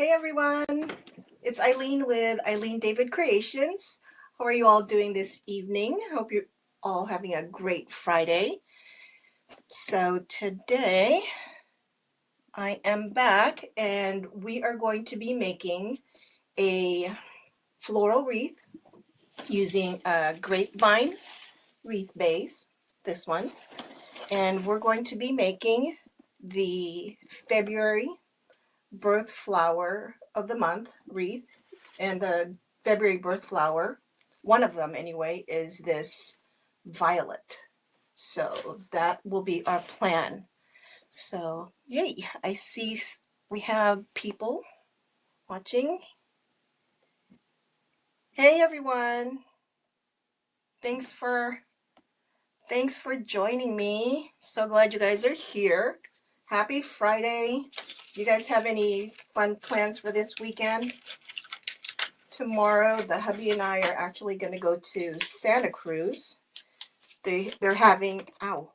Hey everyone, it's Eileen with Eileen David Creations. How are you all doing this evening? Hope you're all having a great Friday. So today I am back and we are going to be making a floral wreath using a grapevine wreath base, this one. And we're going to be making the February birth flower of the month wreath, and the February birth flower, one of them anyway, is this violet. So that will be our plan. So yay, I see we have people watching. Hey everyone, thanks for joining me. So glad you guys are here. Happy Friday. You guys have any fun plans for this weekend? Tomorrow, the hubby and I are actually going to go to Santa Cruz. They're having, ow,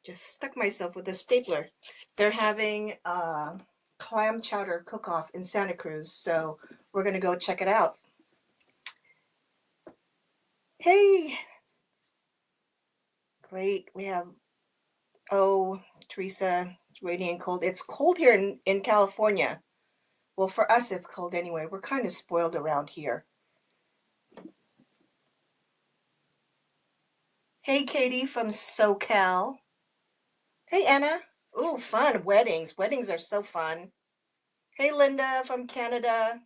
just stuck myself with a stapler. They're having a clam chowder cook-off in Santa Cruz, so we're going to go check it out. Hey, great. We have, oh, Teresa, radiant cold. It's cold here in California. Well, for us, it's cold anyway. We're kind of spoiled around here. Hey, Katie from SoCal. Hey, Anna. Ooh, fun. Weddings. Weddings are so fun. Hey, Linda from Canada.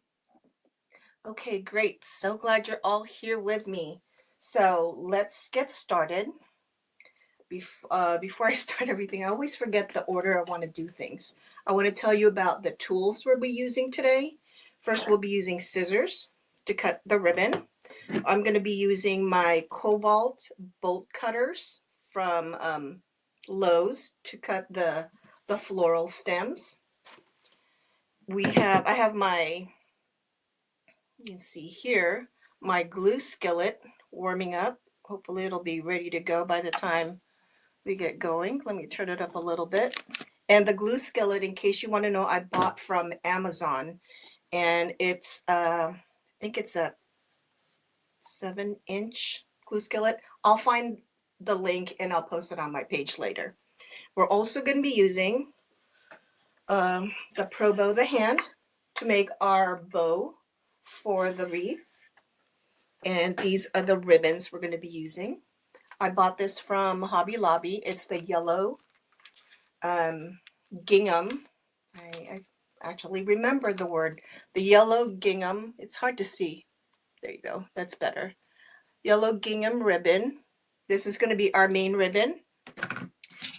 Okay, great. So glad you're all here with me. So let's get started. Before I start everything, I always forget the order I want to do things. I want to tell you about the tools we'll be using today. First, we'll be using scissors to cut the ribbon. I'm going to be using my cobalt bolt cutters from Lowe's to cut the floral stems. I have my, you can see here, my glue skillet warming up. Hopefully it'll be ready to go by the time we get going. Let me turn it up a little bit. And the glue skillet, in case you want to know, I bought from Amazon, and it's I think it's a 7-inch glue skillet. I'll find the link and I'll post it on my page later. We're also going to be using the Pro Bow the hand to make our bow for the wreath. And these are the ribbons we're going to be using. I bought this from Hobby Lobby. It's the yellow gingham. I actually remember the word. The yellow gingham. It's hard to see. There you go. That's better. Yellow gingham ribbon. This is going to be our main ribbon.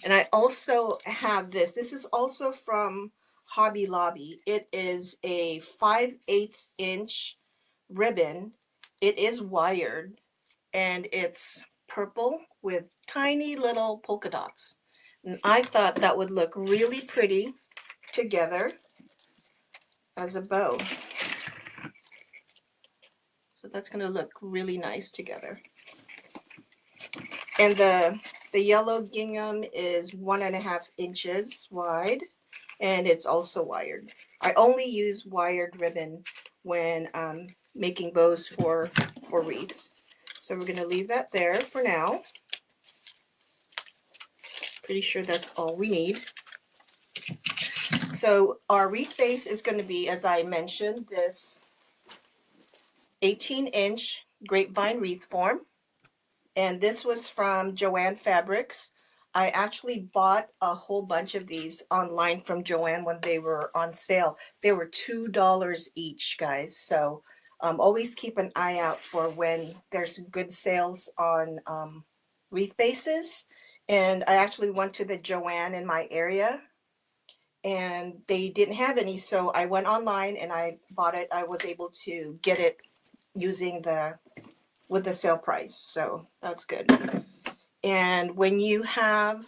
And I also have this. This is also from Hobby Lobby. It is a 5/8 inch ribbon. It is wired and it's purple with tiny little polka dots. And I thought that would look really pretty together as a bow. So that's going to look really nice together. And the yellow gingham is 1.5 inches wide, and it's also wired. I only use wired ribbon when making bows for wreaths. So we're going to leave that there for now. Pretty sure that's all we need. So our wreath base is going to be, as I mentioned, this 18-inch grapevine wreath form. And this was from Joann Fabrics. I actually bought a whole bunch of these online from Joann when they were on sale. They were $2 each, guys. So always keep an eye out for when there's good sales on wreath bases. And I actually went to the Joann in my area and they didn't have any. So I went online and I bought it. I was able to get it using with the sale price. So that's good. And when you have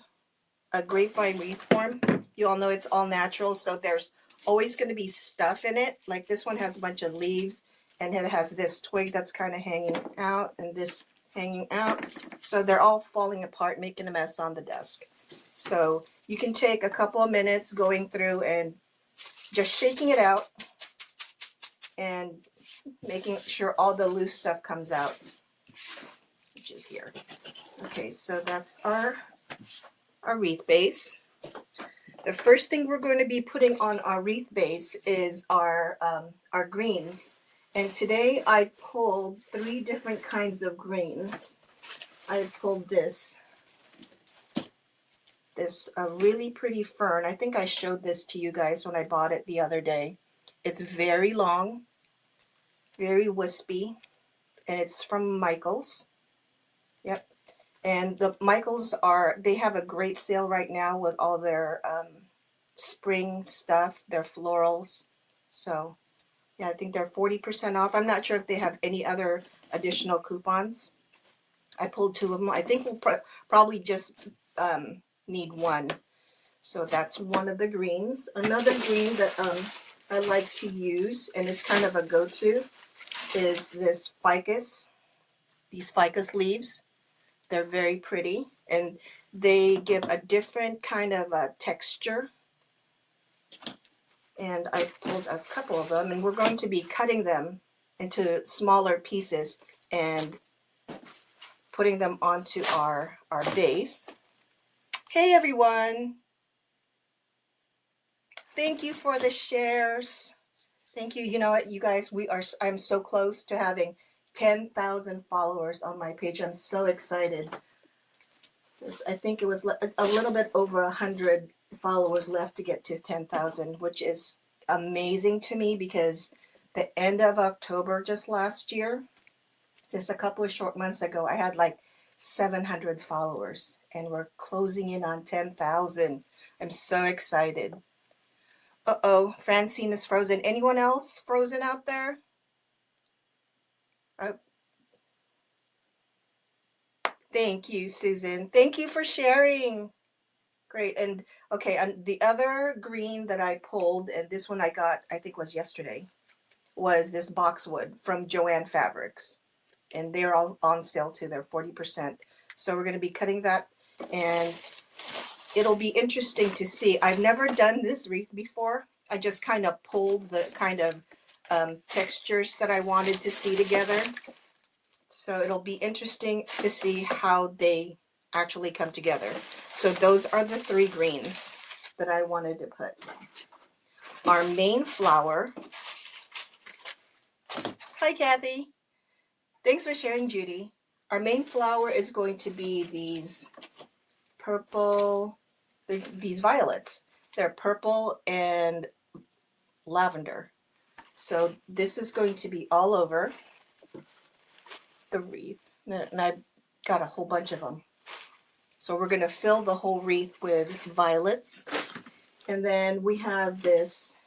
a grapevine wreath form, you all know it's all natural. So there's always going to be stuff in it. Like this one has a bunch of leaves and it has this twig that's kind of hanging out and this hanging out. So they're all falling apart, making a mess on the desk. So you can take a couple of minutes going through and just shaking it out and making sure all the loose stuff comes out, which is here. Okay, so that's our wreath base. The first thing we're going to be putting on our wreath base is our greens. And today I pulled 3 different kinds of greens. I pulled this a really pretty fern. I think I showed this to you guys when I bought it the other day. It's very long, very wispy, and it's from Michael's. Yep. And the Michael's they have a great sale right now with all their spring stuff, their florals. So yeah, I think they're 40% off. I'm not sure if they have any other additional coupons. I pulled 2 of them. I think we'll probably just need 1. So that's one of the greens. Another green that I like to use, and it's kind of a go-to, is this ficus. These ficus leaves. They're very pretty, and they give a different kind of a texture. And I pulled a couple of them, and we're going to be cutting them into smaller pieces and putting them onto our base. Hey everyone! Thank you for the shares. Thank you. You know what, you guys, I'm so close to having 10,000 followers on my page. I'm so excited. I think it was a little bit over 100 followers left to get to 10,000, which is amazing to me because the end of October just last year, just a couple of short months ago, I had like 700 followers, and we're closing in on 10,000. I'm so excited. Uh-oh, Francine is frozen. Anyone else frozen out there? Thank you, Susan. Thank you for sharing. Great. And okay, and the other green that I pulled, and this one I got, I think was yesterday, was this boxwood from Joann Fabrics. And they're all on sale too. They're 40%. So we're going to be cutting that, and it'll be interesting to see. I've never done this wreath before. I just kind of pulled the kind of textures that I wanted to see together. So it'll be interesting to see how they actually come together. So those are the 3 greens that I wanted to put. Our main flower. Hi, Kathy. Thanks for sharing, Judy. Our main flower is going to be these purple, these violets. They're purple and lavender. So this is going to be all over the wreath. And I got a whole bunch of them. So we're going to fill the whole wreath with violets. And then we have this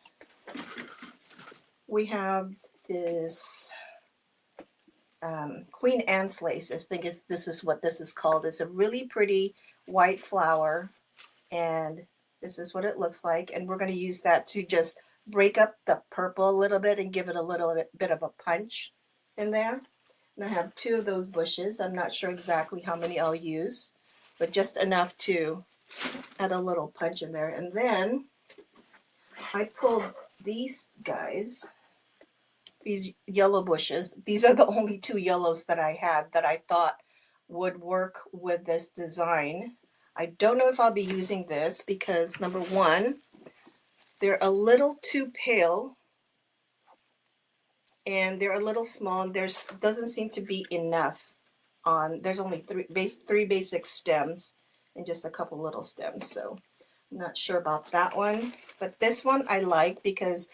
Queen Anne's lace. I think this is what this is called. It's a really pretty white flower, and this is what it looks like. And we're going to use that to just break up the purple a little bit and give it a little bit of a punch in there. And I have 2 of those bushes. I'm not sure exactly how many I'll use, but just enough to add a little punch in there. And then I pulled these guys, these yellow bushes. These are the only 2 yellows that I had that I thought would work with this design. I don't know if I'll be using this because, number 1, they're a little too pale, and they're a little small, and doesn't seem to be enough on. There's only 3 basic stems and just a couple little stems, so I'm not sure about that one. But this one I like because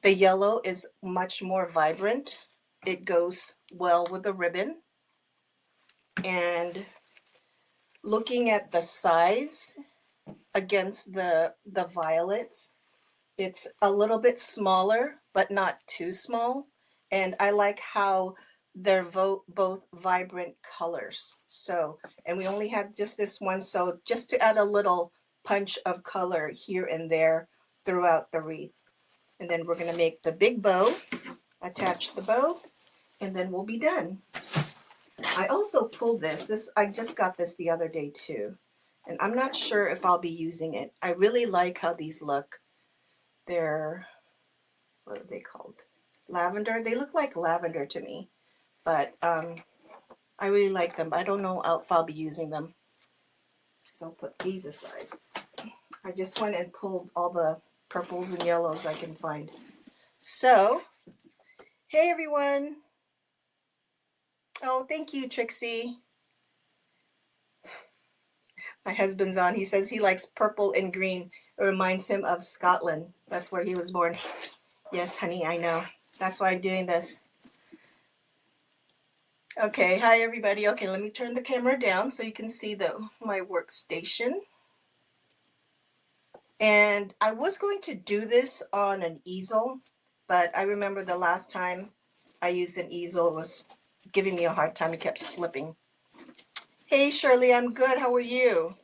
the yellow is much more vibrant. It goes well with the ribbon. And looking at the size against the violets, it's a little bit smaller, but not too small. And I like how they're both vibrant colors. So, and we only have just this one, so just to add a little punch of color here and there throughout the wreath. And then we're going to make the big bow, attach the bow, and then we'll be done. I also pulled this. I just got this the other day too, and I'm not sure if I'll be using it. I really like how these look. They're, what are they called? lavender. They look like lavender to me, but I really like them, but I don't know if I'll be using them. So I'll put these aside. I just went and pulled all the purples and yellows I can find. So, hey everyone. Oh, thank you, Trixie. My husband's on. He says he likes purple and green. It reminds him of Scotland. That's where he was born. Yes, honey, I know. That's why I'm doing this. Okay, hi everybody. Okay, let me turn the camera down so you can see my workstation. And I was going to do this on an easel, but I remember the last time I used an easel, it was giving me a hard time. It kept slipping. Hey Shirley, I'm good. How are you?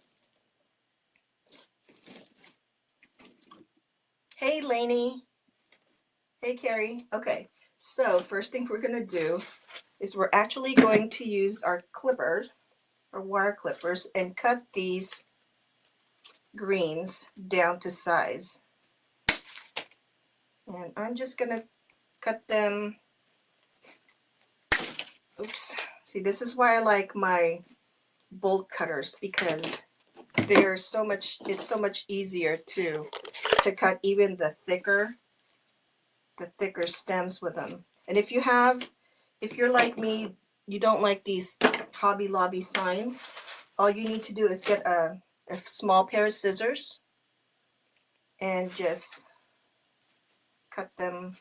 Hey Lainey. Hey Carrie. Okay, so first thing we're going to do is we're actually going to use our clippers, or wire clippers, and cut these greens down to size. And I'm just going to cut them. Oops. See, this is why I like my bolt cutters, because it's so much easier to cut even the thicker stems with them. And if you're like me, you don't like these Hobby Lobby signs, all you need to do is get a small pair of scissors and just cut them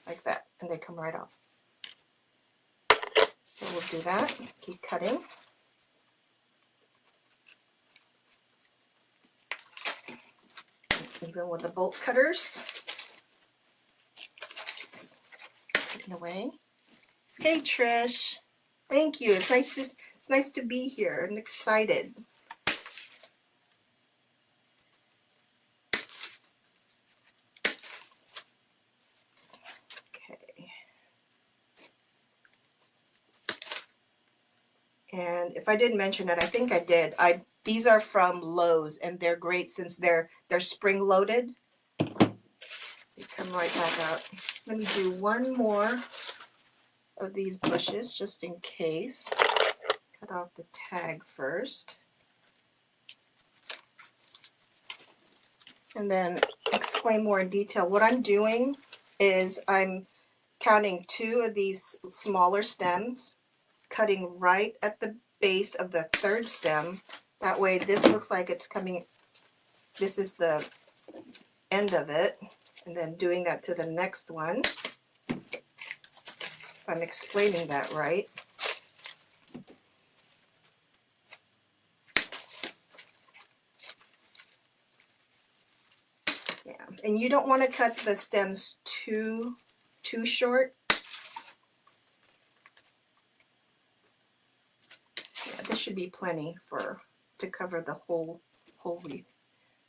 like that, and they come right off. So we'll do that. Keep cutting. Even with the bolt cutters. Just cutting away. Hey Trish. Thank you. It's nice to be here and excited. Okay. And if I didn't mention it, I think I did. These are from Lowe's, and they're great since they're spring loaded. They come right back out. Let me do one more of these bushes just in case. Cut off the tag first. And then explain more in detail. What I'm doing is I'm counting 2 of these smaller stems, cutting right at the base of the 3rd stem. That way this looks like it's coming, this is the end of it, and then doing that to the next one. If I'm explaining that right. Yeah, and you don't want to cut the stems too short. Yeah, this should be plenty to cover the whole wreath.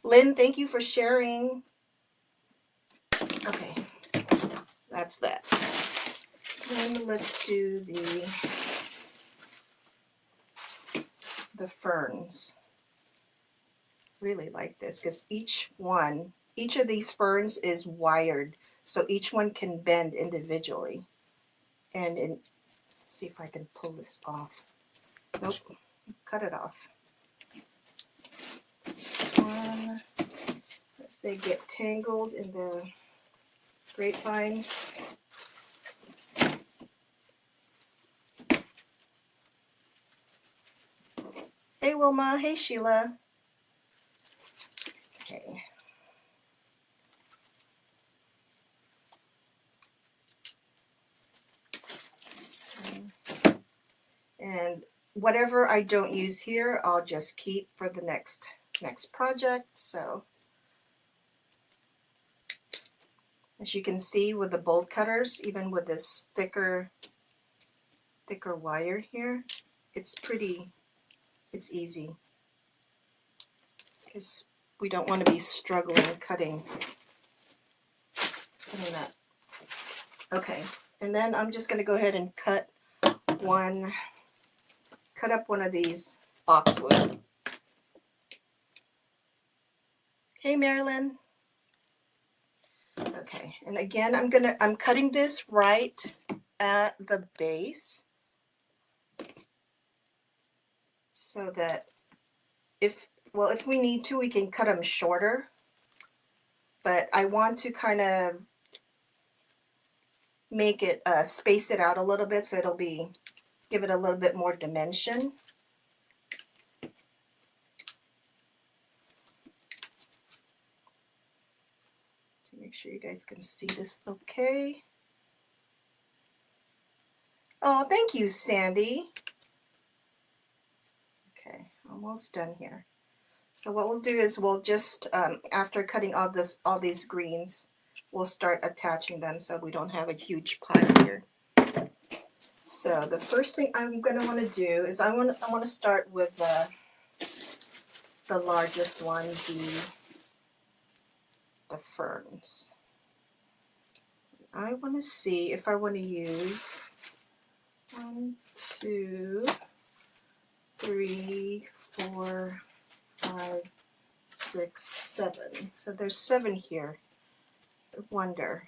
Lynn, thank you for sharing. Okay, that's that. Then let's do the ferns. Really like this because each of these ferns is wired, so each one can bend individually. And let's see if I can pull this off. Nope, cut it off. This one, as they get tangled in the grapevine. Hey Wilma, hey Sheila. Okay. And whatever I don't use here, I'll just keep for the next project. So as you can see with the bolt cutters, even with this thicker wire here, it's easy because we don't want to be struggling cutting that. Okay, and then I'm just going to go ahead and cut up one of these boxwood. Hey Marilyn. Okay, Okay, and again, I'm cutting this right at the base so that if we need to, we can cut them shorter, but I want to kind of make it, space it out a little bit so give it a little bit more dimension. To make sure you guys can see this okay. Oh, thank you, Sandy. Okay, almost done here. So what we'll do is we'll just, after cutting all these greens, we'll start attaching them so we don't have a huge pile here. So the first thing I'm going to want to do is I want to start with the largest one, the ferns. I want to see if I want to use 1, 2, 3, 4, 5, 6, 7. So there's 7 here. I wonder.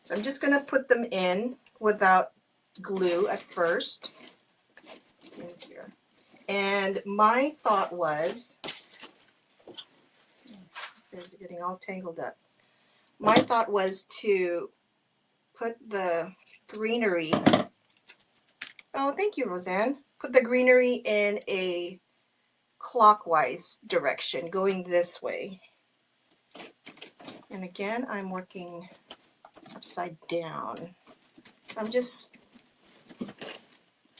So I'm just going to put them in without glue at first. In here. And my thought was, these guys are getting all tangled up. My thought was to put the greenery, oh, thank you, Roseanne. Put the greenery in a clockwise direction, going this way. And again, I'm working upside down. I'm just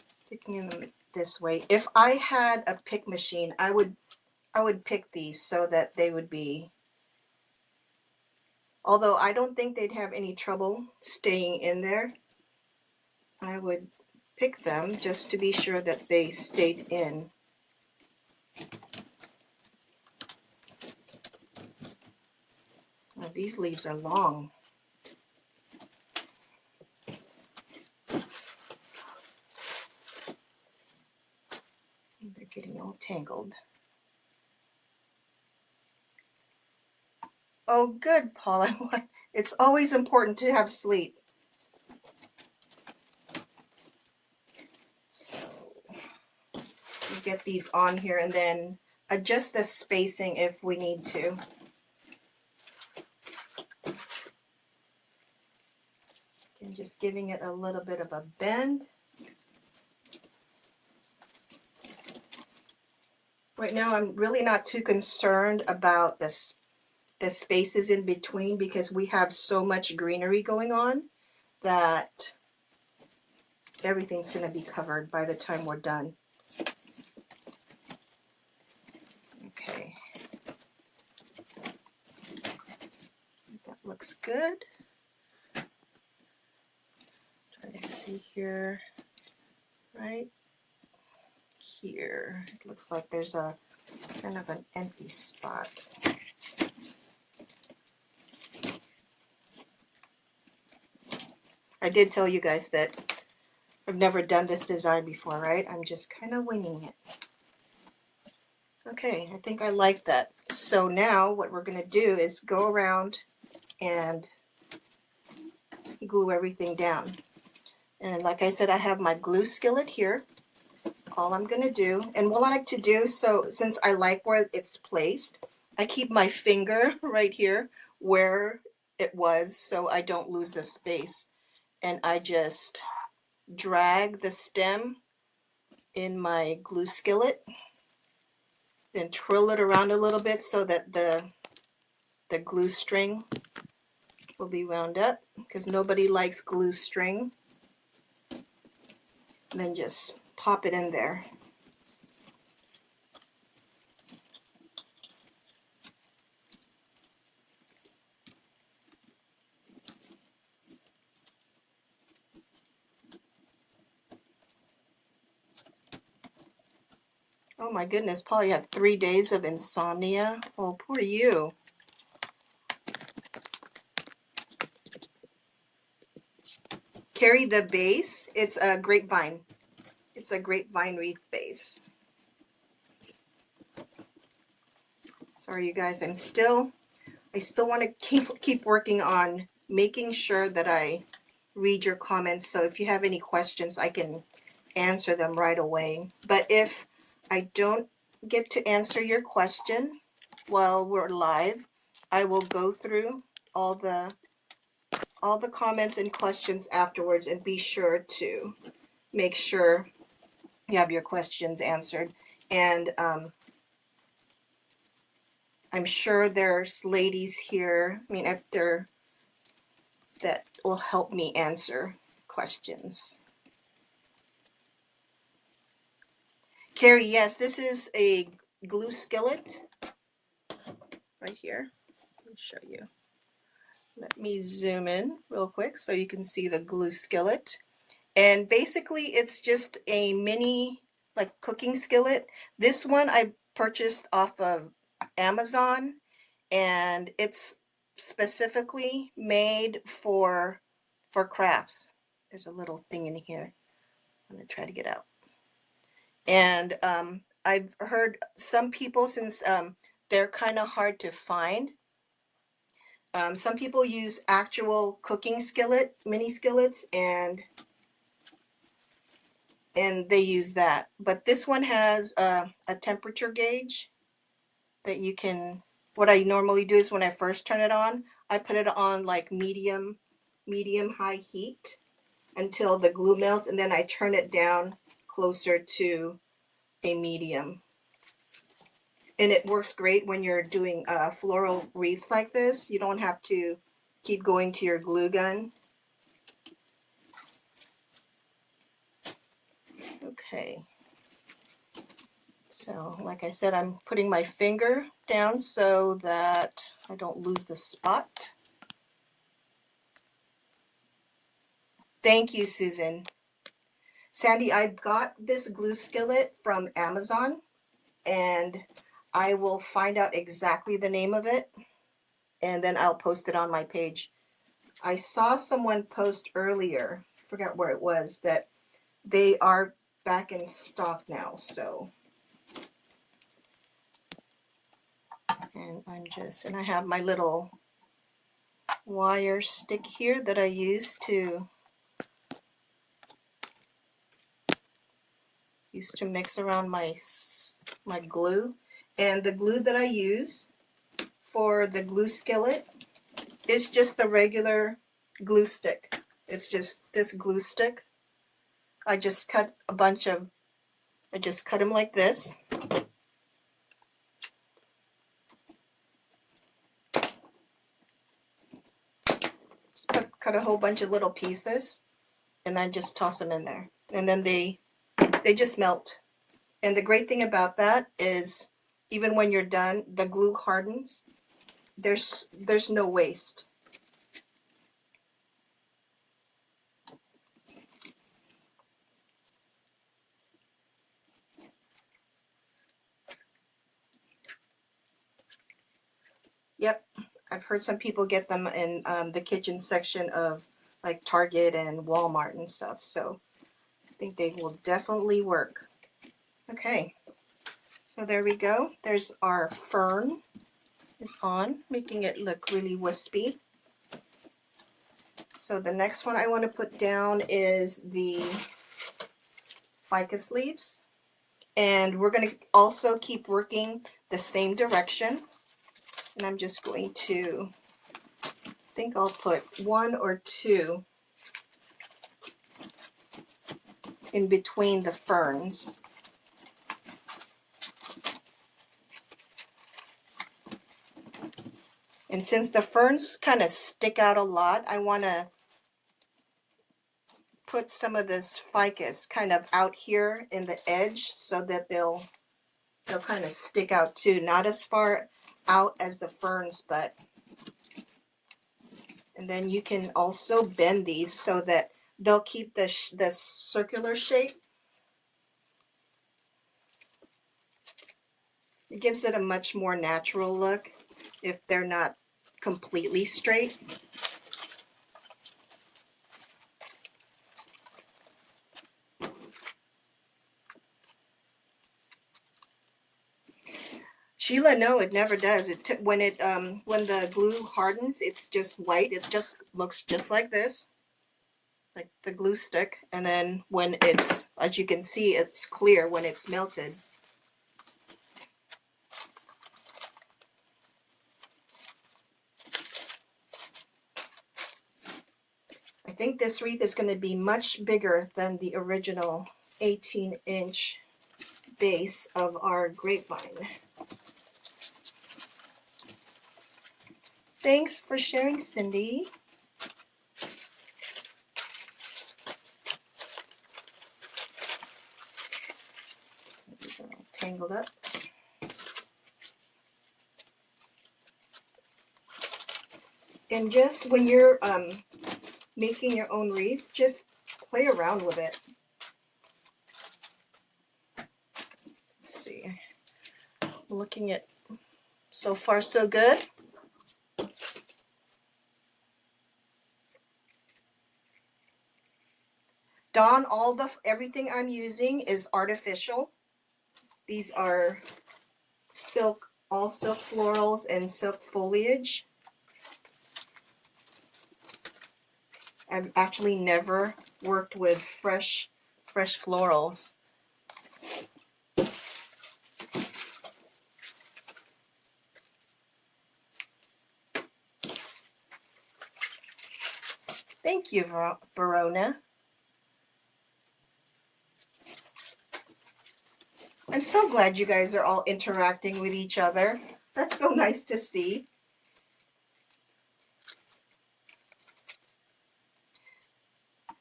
sticking them this way. If I had a pick machine, I would pick these so that they would be, although I don't think they'd have any trouble staying in there, I would pick them just to be sure that they stayed in. Now, these leaves are long. They're getting all tangled. Oh, good, Paula. It's always important to have sleep. So we get these on here and then adjust the spacing if we need to. And just giving it a little bit of a bend. Right now, I'm really not too concerned about the spaces in between because we have so much greenery going on that everything's going to be covered by the time we're done. Okay. That looks good. Try to see here, right here. It looks like there's a kind of an empty spot. I did tell you guys that I've never done this design before, right? I'm just kind of winging it. Okay, I think I like that. So now what we're going to do is go around and glue everything down. And like I said, I have my glue skillet here. All I'm going to do, and what I like to do, so since I like where it's placed, I keep my finger right here where it was so I don't lose the space. And I just drag the stem in my glue skillet, then twirl it around a little bit so that the glue string will be wound up, because nobody likes glue string. And then just pop it in there. Oh my goodness, Paul, you had 3 days of insomnia. Oh, poor you. Carry the base. It's a grapevine. It's a grapevine wreath base. Sorry, you guys. I I still want to keep working on making sure that I read your comments. So if you have any questions, I can answer them right away. But if I don't get to answer your question while we're live, I will go through all the comments and questions afterwards and be sure to make sure you have your questions answered. And I'm sure there's ladies here, I mean, if there, that will help me answer questions. Carrie, yes, this is a glue skillet right here. Let me show you. Let me zoom in real quick so you can see the glue skillet. And basically it's just a mini like cooking skillet. This one I purchased off of Amazon, and it's specifically made for crafts. There's a little thing in here. I'm gonna try to get out. And I've heard some people, since they're kind of hard to find, some people use actual cooking skillet, mini skillets, and they use that. But this one has a temperature gauge that you can, what I normally do is when I first turn it on, I put it on like medium high heat until the glue melts, and then I turn it down closer to a medium. And it works great when you're doing floral wreaths like this. You don't have to keep going to your glue gun. Okay. So like I said, I'm putting my finger down so that I don't lose the spot. Thank you, Susan. Sandy, I got this glue skillet from Amazon, and I will find out exactly the name of it, and then I'll post it on my page. I saw someone post earlier, I forgot where it was, that they are back in stock now. So, and I have my little wire stick here that I use to mix around my glue. And the glue that I use for the glue skillet is just the regular glue stick. It's just this glue stick. I just cut them like this. Just cut a whole bunch of little pieces, and then just toss them in there. And then they just melt. And the great thing about that is, even when you're done, the glue hardens. There's no waste. Yep, I've heard some people get them in the kitchen section of like Target and Walmart and stuff. So I think they will definitely work. Okay, so there we go. There's our fern is on, making it look really wispy. So the next one I want to put down is the ficus leaves. And we're going to also keep working the same direction. And I'm just going to, I think I'll put 1 or 2 in between the ferns. And since the ferns kind of stick out a lot, I want to put some of this ficus kind of out here in the edge so that they'll kind of stick out too. Not as far out as the ferns, but, and then you can also bend these so that they'll keep the circular shape. It gives it a much more natural look if they're not completely straight. Sheila, no, it never does. When when the glue hardens, it's just white. It just looks just like this, like the glue stick. And then when it's, as you can see, it's clear when it's melted. I think this wreath is going to be much bigger than the original 18-inch base of our grapevine. Thanks for sharing, Cindy. These are all tangled up. And just when you're making your own wreath, just play around with it. Let's see. Looking at so far so good. Dawn, everything I'm using is artificial. These are all silk florals and silk foliage. I've actually never worked with fresh florals. Thank you, Verona. I'm so glad you guys are all interacting with each other. That's so nice to see.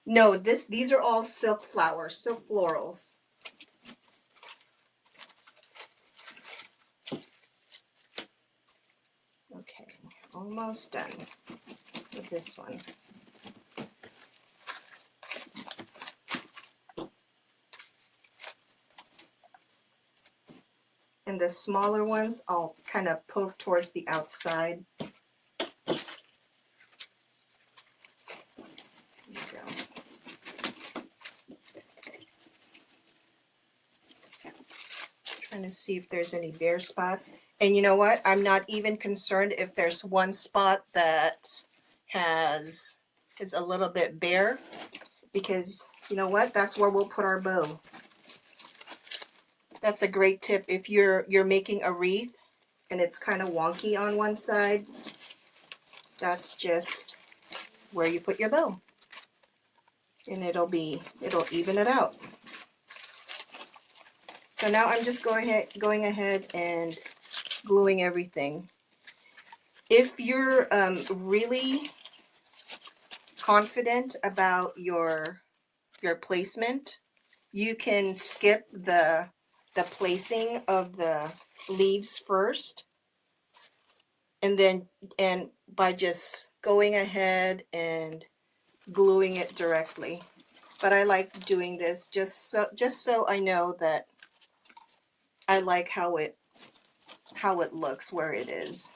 No, these are all silk flowers, silk florals. Okay, almost done with this one. And the smaller ones, I'll kind of poke towards the outside. There you go. Trying to see if there's any bare spots. And you know what? I'm not even concerned if there's one spot that is a little bit bare, because you know what? That's where we'll put our bow. That's a great tip if you're making a wreath and it's kind of wonky on one side. That's just where you put your bow, and it'll even it out. So now I'm just going ahead and gluing everything. If you're really confident about your placement, you can skip the placing of the leaves first, and by just going ahead and gluing it directly. But I like doing this just so I know that I like how it looks where it is.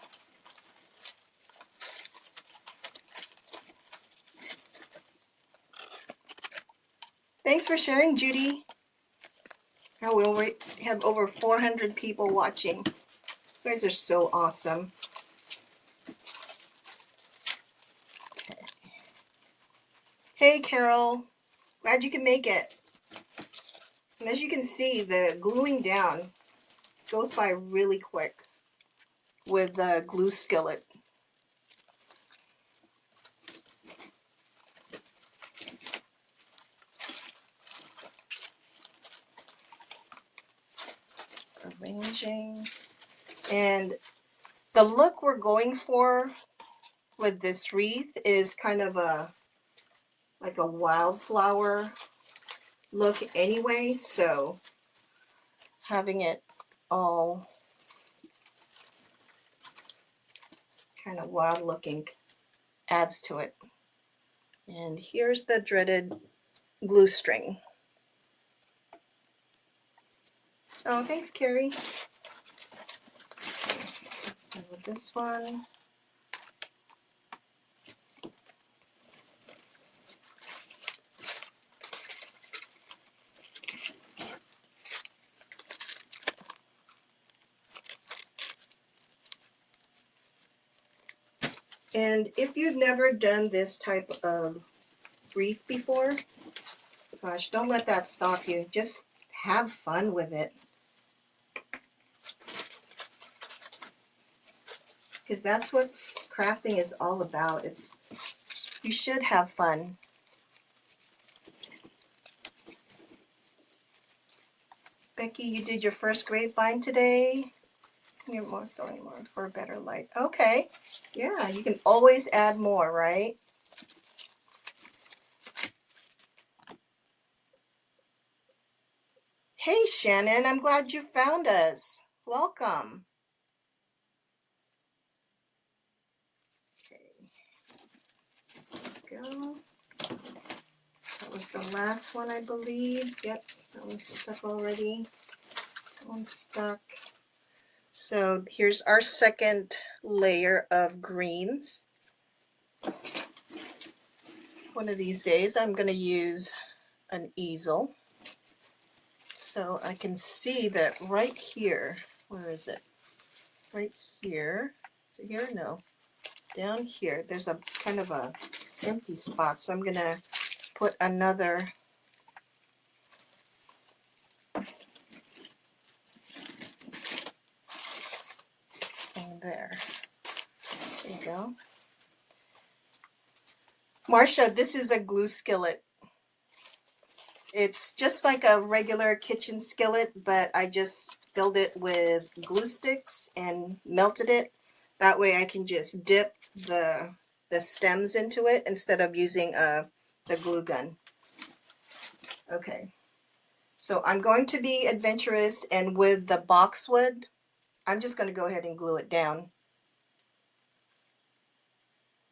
Thanks for sharing, Judy. Now we have over 400 people watching. You guys are so awesome. Okay. Hey, Carol. Glad you can make it. And as you can see, the gluing down goes by really quick with the glue skillet. Arranging. And the look we're going for with this wreath is kind of like a wildflower look anyway, so having it all kind of wild looking adds to it. And here's the dreaded glue string. Oh, thanks, Carrie. Start with this one. And if you've never done this type of wreath before, gosh, don't let that stop you. Just have fun with it. Because that's what crafting is all about. You should have fun. Becky, you did your first grapevine today. You're more throwing more for a better light. Okay. Yeah, you can always add more, right? Hey, Shannon, I'm glad you found us. Welcome. Okay. Go. That was the last one, I believe. Yep, that one's stuck already. That one's stuck. So here's our second layer of greens. One of these days I'm going to use an easel so I can see that right here. Where is it? Right here. Is it here? No. Down here. There's a kind of a empty spot. So I'm going to put another thing there. There you go. Marcia, this is a glue skillet. It's just like a regular kitchen skillet, but I just filled it with glue sticks and melted it. That way I can just dip the stems into it instead of using the glue gun. Okay, so I'm going to be adventurous, and with the boxwood, I'm just going to go ahead and glue it down.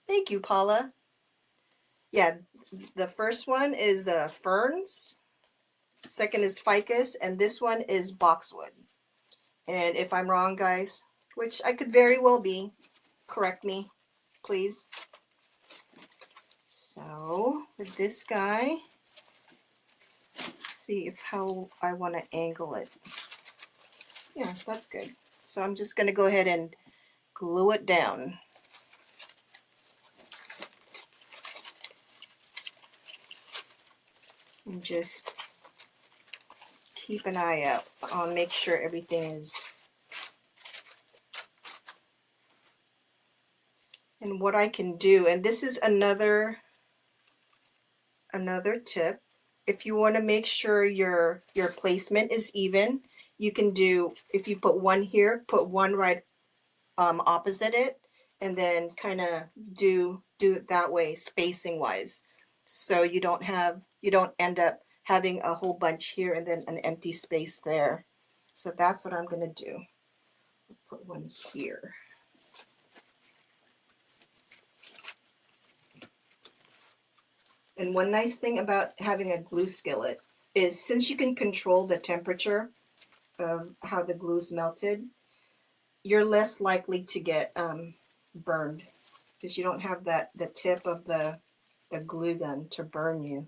Thank you, Paula. Yeah, the first one is the ferns, second is ficus, and this one is boxwood. And if I'm wrong, guys, which I could very well be, correct me, please. So with this guy, see if how I want to angle it. Yeah, that's good. So I'm just going to go ahead and glue it down. And just keep an eye out. I'll make sure everything is. And what I can do, and this is another tip, if you want to make sure your placement is even, you can do, if you put one here, put one right opposite it, and then kind of do it that way, spacing wise, so you don't end up having a whole bunch here and then an empty space there. So that's what I'm going to do. Put one here. And one nice thing about having a glue skillet is, since you can control the temperature of how the glue's melted, you're less likely to get burned, because you don't have the tip of the glue gun to burn you.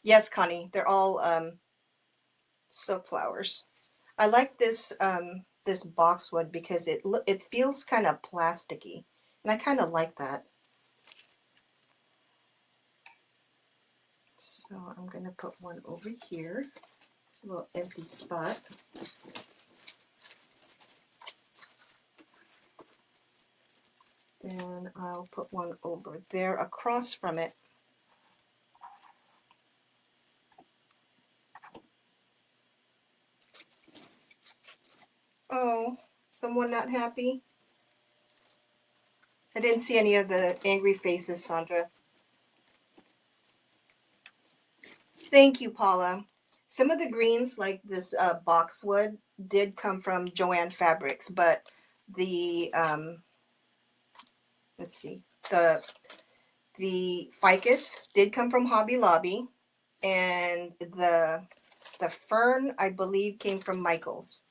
Yes, Connie, they're all silk flowers. I like this this boxwood because it feels kind of plasticky, and I kind of like that. So I'm going to put one over here. It's a little empty spot. Then I'll put one over there across from it. Oh, someone not happy? I didn't see any of the angry faces, Sandra. Thank you, Paula. Some of the greens, like this boxwood, did come from Joann Fabrics, but the let's see, the ficus did come from Hobby Lobby, and the fern, I believe, came from Michael's.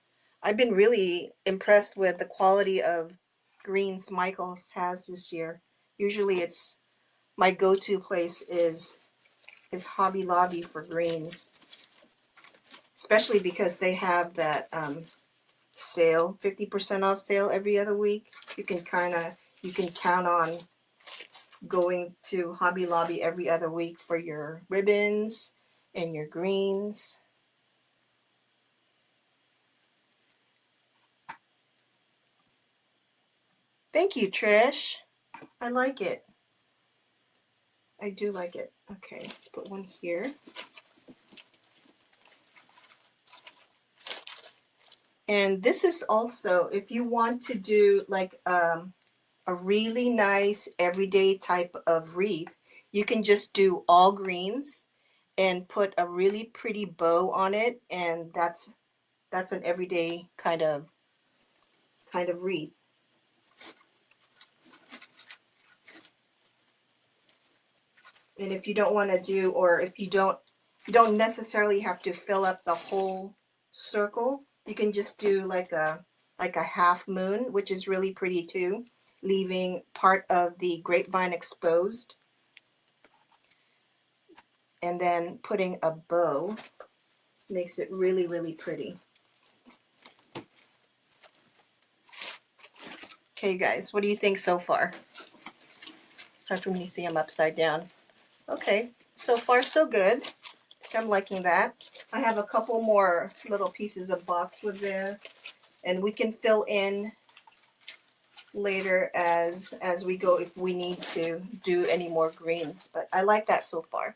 I've been really impressed with the quality of greens Michael's has this year. Usually it's my go-to place is Hobby Lobby for greens, especially because they have that sale, 50% off sale every other week. You can count on going to Hobby Lobby every other week for your ribbons and your greens. Thank you, Trish. I like it. I do like it. Okay, let's put one here. And this is also, if you want to do like a really nice everyday type of wreath, you can just do all greens and put a really pretty bow on it, and that's an everyday kind of wreath. And if you don't want to do, or if you don't necessarily have to fill up the whole circle, you can just do like a half moon, which is really pretty too, leaving part of the grapevine exposed, and then putting a bow makes it really, really pretty. Okay, guys, what do you think so far? It's hard for me to see them upside down. Okay, so far so good. I'm liking that. I have a couple more little pieces of boxwood there, and we can fill in later as we go if we need to do any more greens, but I like that so far.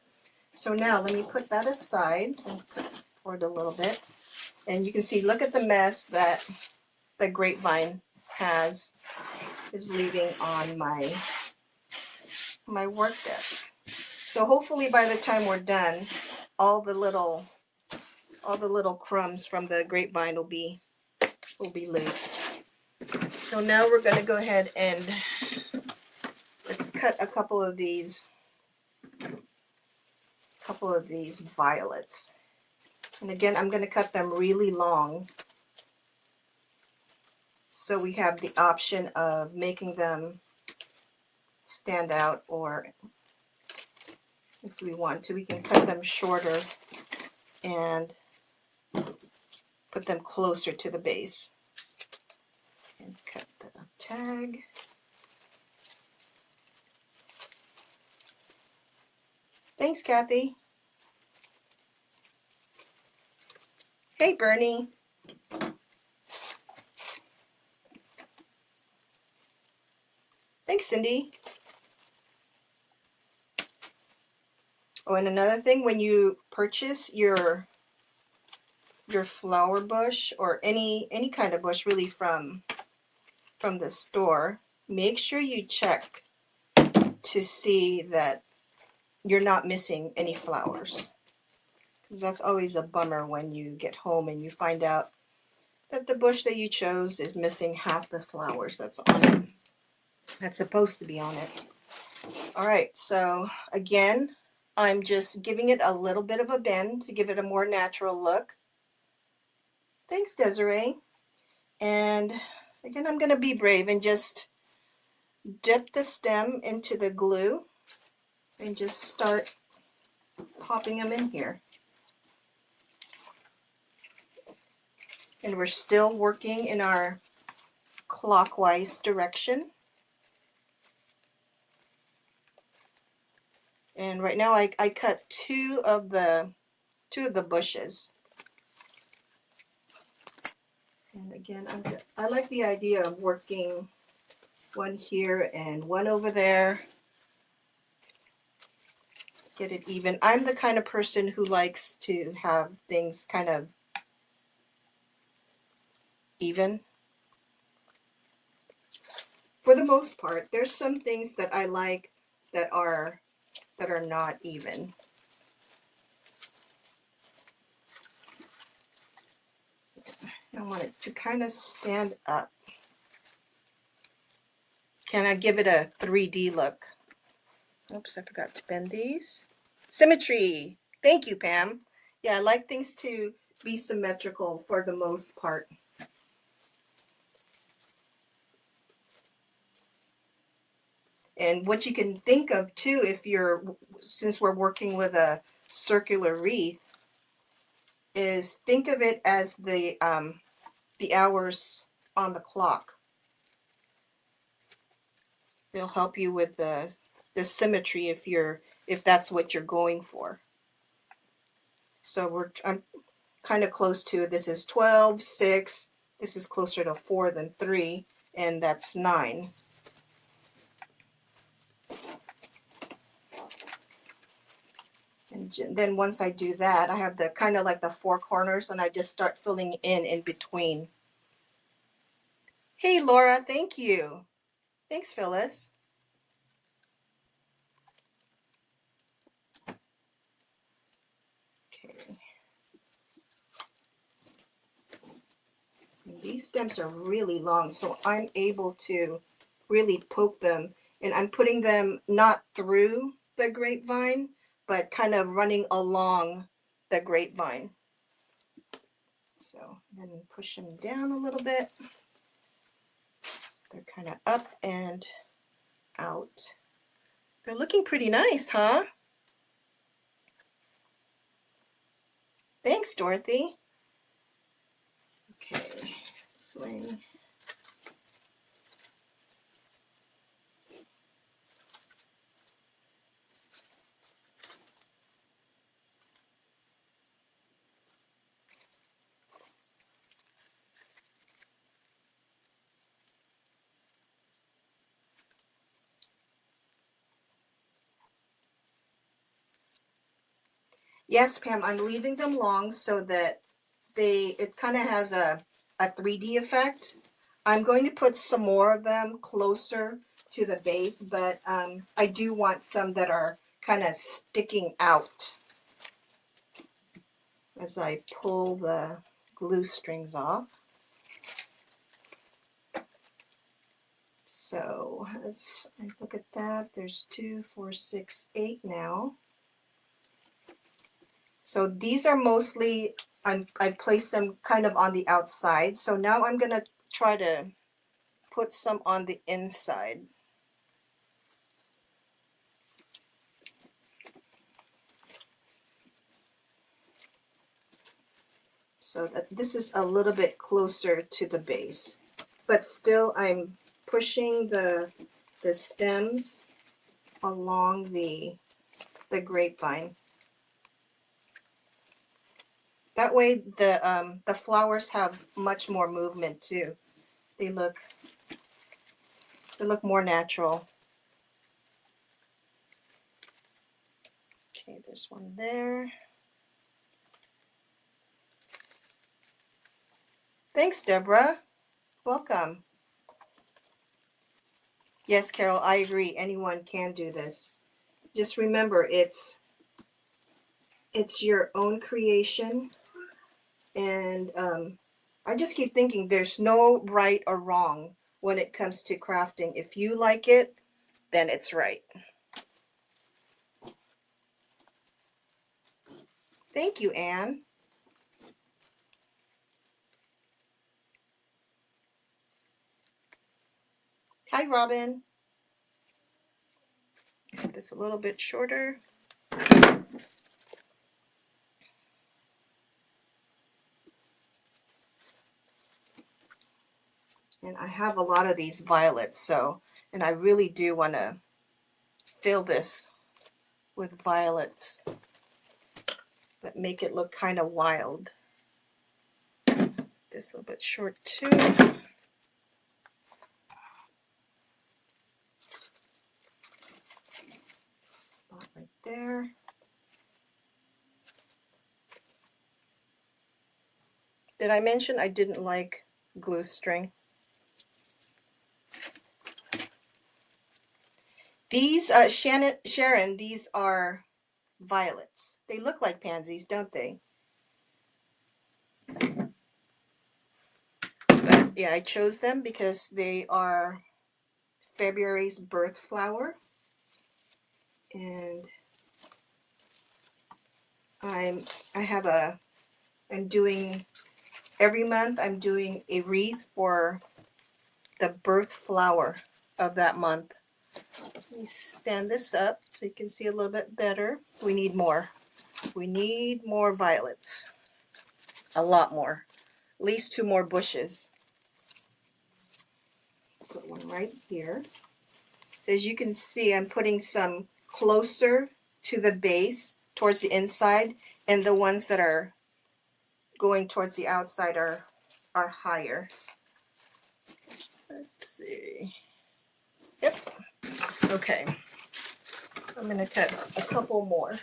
So now let me put that aside and put forward a little bit, and you can see, look at the mess that the grapevine is leaving on my work desk. So hopefully by the time we're done, all the little crumbs from the grapevine will be loose. So now we're going to go ahead and let's cut a couple of these violets. And again, I'm going to cut them really long, so we have the option of making them stand out, or if we want to, we can cut them shorter and put them closer to the base. And cut the tag. Thanks, Kathy. Hey, Bernie. Thanks, Cindy. Oh, and another thing, when you purchase your flower bush, or any kind of bush really from the store, make sure you check to see that you're not missing any flowers, because that's always a bummer when you get home and you find out that the bush that you chose is missing half the flowers that's on it, that's supposed to be on it. All right, so again, I'm just giving it a little bit of a bend to give it a more natural look. Thanks, Desiree. And again, I'm going to be brave and just dip the stem into the glue and just start popping them in here. And we're still working in our clockwise direction. And right now I cut two of the bushes. And again, I like the idea of working one here and one over there. Get it even. I'm the kind of person who likes to have things kind of even. For the most part, there's some things that I like that are not even. I want it to kind of stand up. Can I give it a 3D look? Oops, I forgot to bend these. Symmetry. Thank you, Pam. Yeah, I like things to be symmetrical for the most part. And what you can think of too, since we're working with a circular wreath, is think of it as the the hours on the clock. It'll help you with the symmetry if that's what you're going for. So I'm kind of close to, this is 12, 6, this is closer to 4 than 3, and that's 9. And then once I do that, I have the kind of like the 4 corners, and I just start filling in between. Hey Laura, thank you. Thanks, Phyllis. Okay. And these stems are really long, so I'm able to really poke them, and I'm putting them not through the grapevine, but kind of running along the grapevine. So then push them down a little bit. They're kind of up and out. They're looking pretty nice, huh? Thanks, Dorothy. Okay, swing. Yes, Pam, I'm leaving them long so that it kind of has a 3D effect. I'm going to put some more of them closer to the base, but I do want some that are kind of sticking out as I pull the glue strings off. So as I look at that, there's 2, 4, 6, 8 now. So these are mostly, I placed them kind of on the outside. So now I'm going to try to put some on the inside. So that this is a little bit closer to the base. But still I'm pushing the stems along the grapevine. That way the flowers have much more movement too. They look more natural. Okay, there's one there. Thanks, Deborah. Welcome. Yes, Carol, I agree. Anyone can do this. Just remember, it's your own creation, and I just keep thinking there's no right or wrong when it comes to crafting. If you like it, then it's right. Thank you, Anne. Hi, Robin. Make this a little bit shorter. And I have a lot of these violets, and I really do want to fill this with violets, but make it look kind of wild. This a little bit short too. Spot right there. Did I mention I didn't like glue string? These, Sharon, these are violets. They look like pansies, don't they? But yeah, I chose them because they are February's birth flower. And I'm doing, every month I'm doing a wreath for the birth flower of that month. Let me stand this up so you can see a little bit better. We need more. We need more violets. A lot more. least 2 more bushes. Put one right here. So as you can see, I'm putting some closer to the base towards the inside, and the ones that are going towards the outside are higher. Let's see. Yep. Okay. So I'm going to cut a couple more.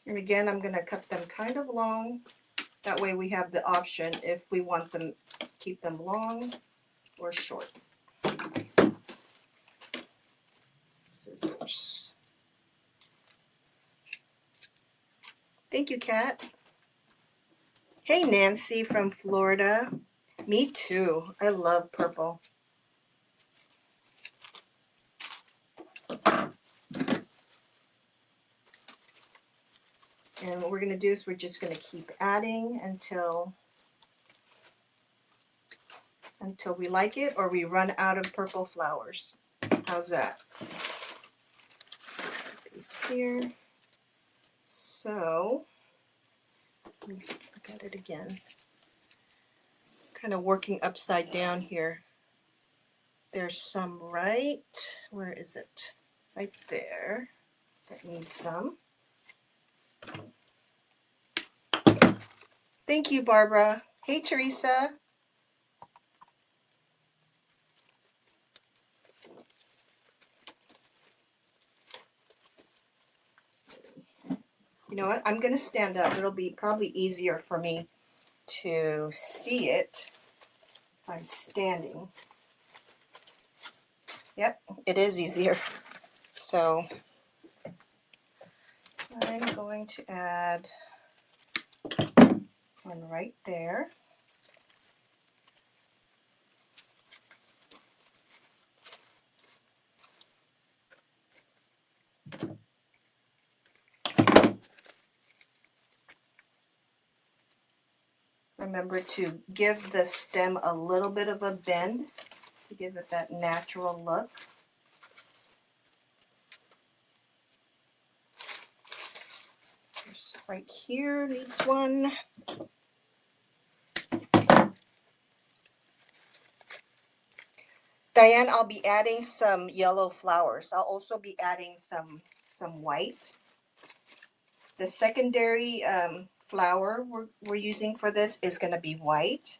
And again, I'm going to cut them kind of long. That way we have the option if we want them, keep them long or short. Scissors. Thank you, Kat. Hey, Nancy from Florida. Me too. I love purple. And what we're going to do is we're just going to keep adding until we like it or we run out of purple flowers. How's that? These here. So, let me look at it again. Kind of working upside down here. There's some right, where is it? Right there. That needs some. Thank you, Barbara. Hey, Teresa. You know what? I'm going to stand up. It'll be probably easier for me to see it if I'm standing. Yep, it is easier. So I'm going to add one right there. Remember to give the stem a little bit of a bend to give it that natural look. There's right here needs one. Diane, I'll be adding some yellow flowers. I'll also be adding some white. The secondary flower we're using for this is going to be white.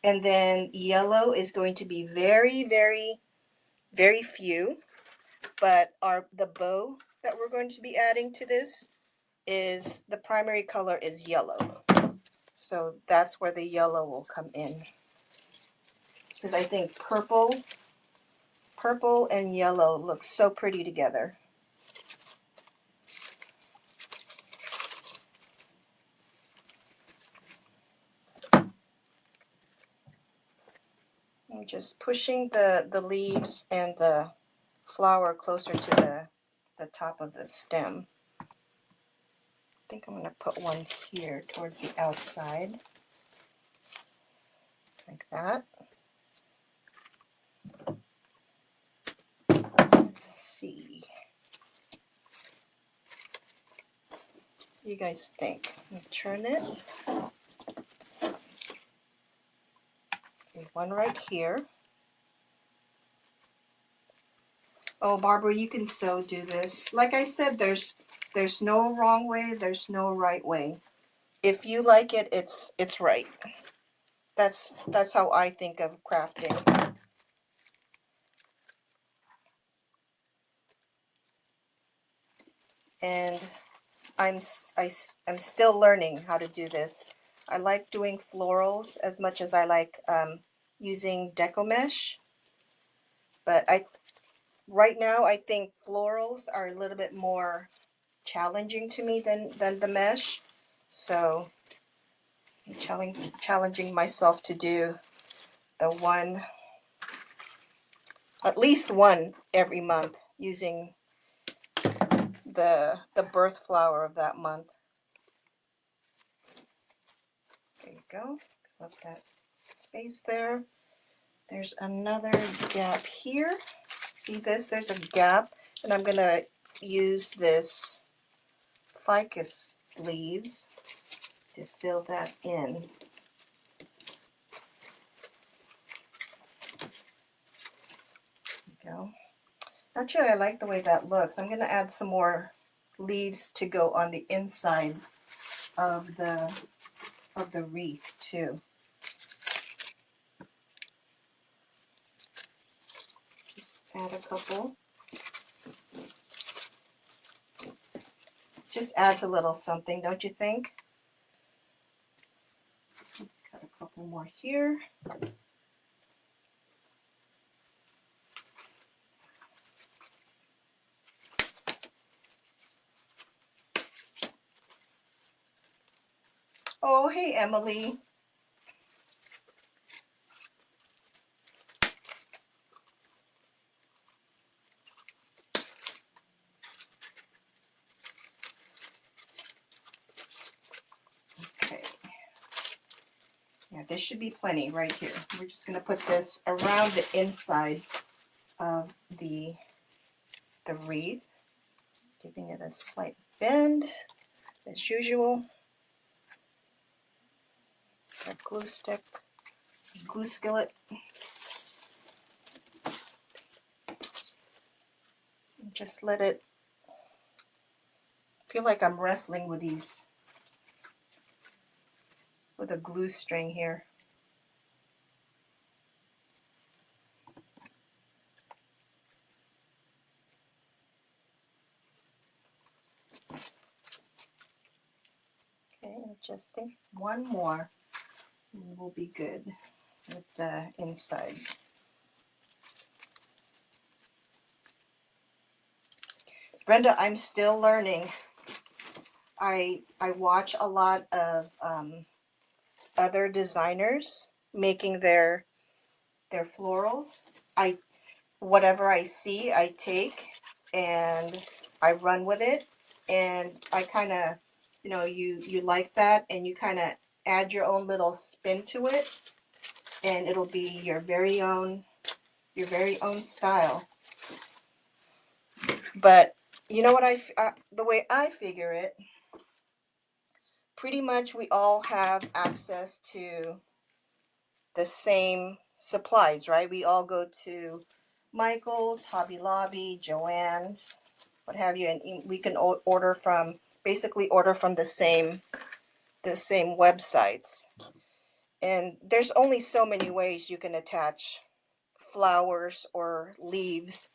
And then yellow is going to be very, very, very few. But the bow that we're going to be adding to this is, the primary color is yellow. So that's where the yellow will come in. Because I think purple and yellow look so pretty together. I'm just pushing the leaves and the flower closer to the top of the stem. I think I'm going to put one here towards the outside, like that. Let's see. What do you guys think? Let me turn it. Okay, one right here. Oh, Barbara, you can so do this. Like I said, there's no wrong way, there's no right way. If you like it, it's right. That's how I think of crafting. And I'm still learning how to do this. I like doing florals as much as I like using deco mesh. But right now I think florals are a little bit more challenging to me than the mesh. So I'm challenging myself to do at least one every month using the birth flower of that month. There you go. Love that space there. There's another gap here. See this? There's a gap, and I'm going to use this ficus leaves to fill that in. There we go. Actually, I like the way that looks. I'm going to add some more leaves to go on the inside of the wreath too. Just add a couple. Just adds a little something, don't you think? Got a couple more here. Oh, hey, Emily. Okay. Yeah, this should be plenty right here. We're just going to put this around the inside of the wreath, giving it a slight bend as usual. A glue stick, glue skillet. And just let it feel like I'm wrestling with with a glue string here. Okay, I just think one more and we'll be good with the inside. Brenda, I'm still learning. I watch a lot of other designers making their florals. Whatever I see, I take and I run with it, and I kind of, you like that, and you kind of add your own little spin to it, and it'll be your very own style. But you know what the way I figure it, pretty much we all have access to the same supplies, right? We all go to Michael's, Hobby Lobby, Joann's, what have you, and we can order from the same websites. And there's only so many ways you can attach flowers or leaves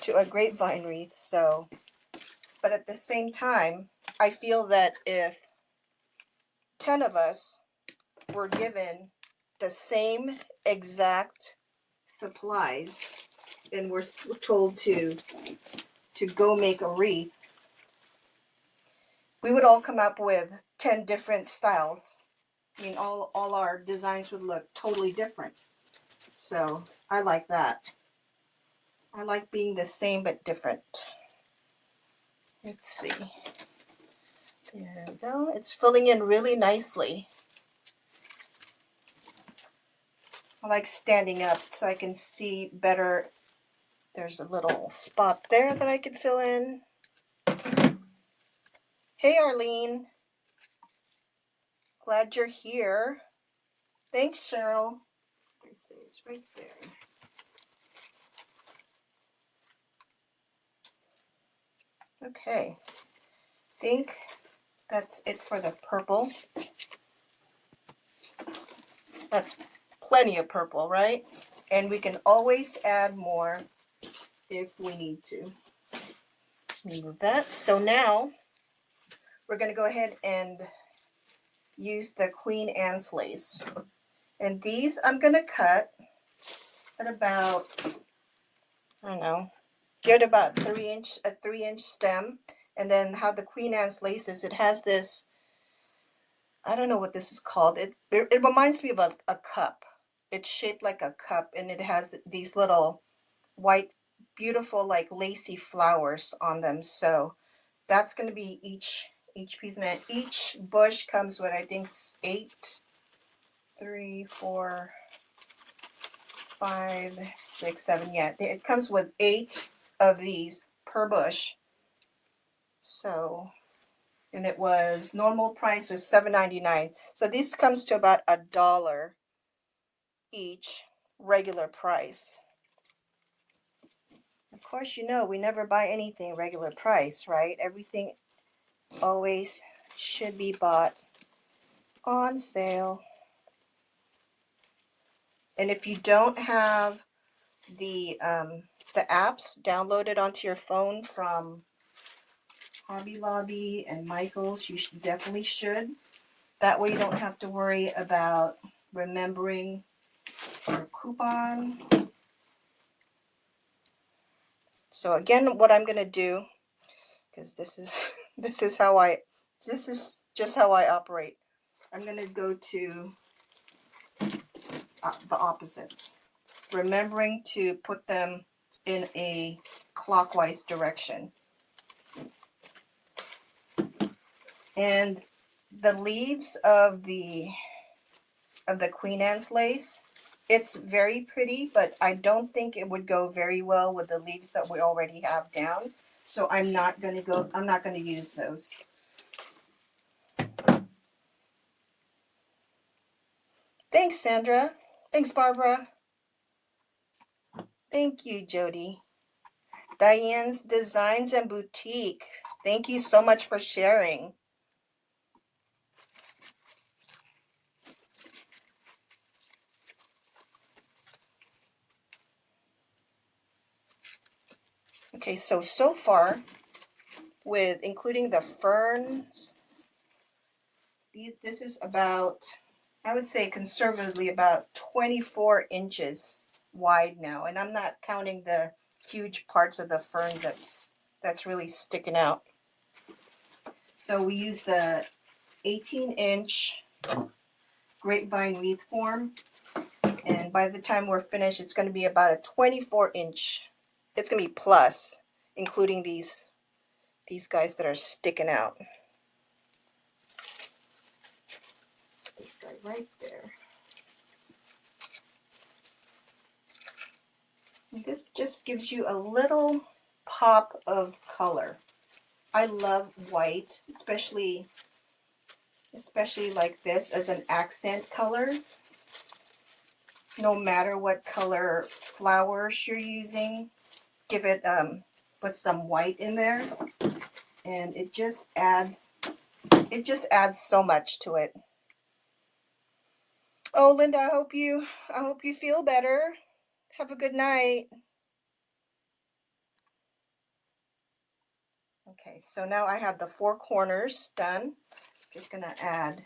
to a grapevine wreath. So, but at the same time, I feel that if 10 of us were given the same exact supplies and we're told to go make a wreath, we would all come up with 10 different styles. I mean, all our designs would look totally different. So I like that. I like being the same but different. Let's see. There we go. It's filling in really nicely. I like standing up so I can see better. There's a little spot there that I could fill in. Hey, Arlene. Glad you're here. Thanks, Cheryl. Let's see, it's right there. Okay. I think that's it for the purple. That's plenty of purple, right? And we can always add more if we need to. Remove that. So now we're going to go ahead and use the Queen Anne's lace. And these I'm going to cut at about, I don't know, get about a 3-inch stem. And then how the Queen Anne's lace is, it has this, I don't know what this is called. It reminds me of a cup. It's shaped like a cup, and it has these little white, beautiful, like lacy flowers on them. So that's going to be each piece, and each bush comes with, I think, 8, 3, 4, 5, 6, 7. Yeah, it comes with 8 of these per bush, So, and it was, normal price was $7.99. So this comes to about $1 each, regular price. Of course, you know, we never buy anything regular price, right? Everything always should be bought on sale. And if you don't have the apps downloaded onto your phone from Hobby Lobby and Michael's, you definitely should. That way you don't have to worry about remembering your coupon. So again, what I'm going to do, because this is this is just how I operate. I'm going to go to the opposites, remembering to put them in a clockwise direction. And the leaves of the Queen Anne's lace, it's very pretty, but I don't think it would go very well with the leaves that we already have down. So I'm not going to use those. Thanks, Sandra. Thanks, Barbara. Thank you, Jody. Diane's Designs and Boutique. Thank you so much for sharing. Okay, so far, with including the ferns, this is about, I would say conservatively, about 24 inches wide now. And I'm not counting the huge parts of the fern that's really sticking out. So we use the 18-inch grapevine wreath form. And by the time we're finished, it's going to be about a 24-inch. It's going to be plus, including these guys that are sticking out. This guy right there. And this just gives you a little pop of color. I love white, especially like this as an accent color. No matter what color flowers you're using, give it put some white in there, and it just adds so much to it. Oh, Linda, I hope you feel better. Have a good night. Okay, so now I have the 4 corners done. Just gonna add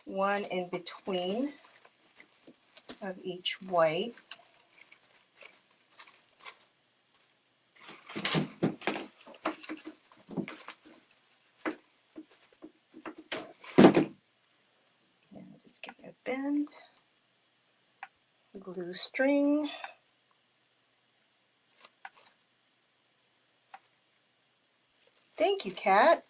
one in between of each white. And just give it a bend. Glue string. Thank you, Kat.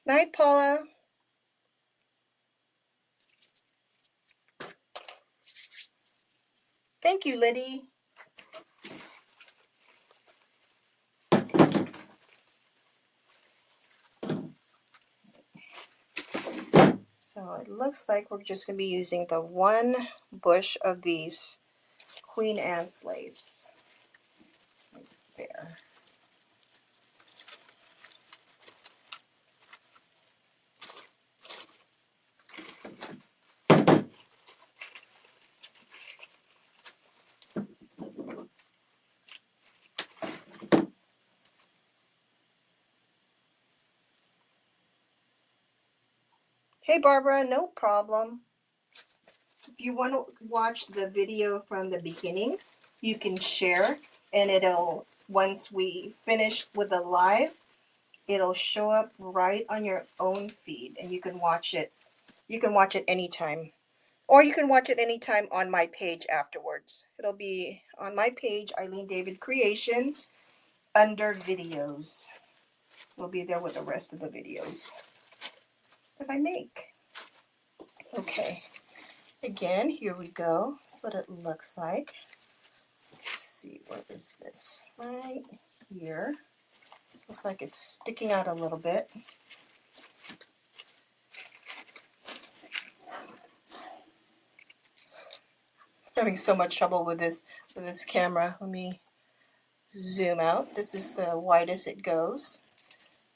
Night, Paula. Thank you, Liddy. So it looks like we're just going to be using the 1 bush of these Queen Anne's lace. Right there. Hey, Barbara, no problem. If you want to watch the video from the beginning, you can share, and it'll, once we finish with the live, it'll show up right on your own feed, and you can watch it. You can watch it anytime, or you can watch it anytime on my page afterwards. It'll be on my page, Eileen David Creations, under videos. will be there with the rest of the videos that I make. Okay, again, here we go. That's what it looks like. Let's see, what is this? Right here. Looks like it's sticking out a little bit. Having so much trouble with this camera. Let me zoom out. This is the widest it goes.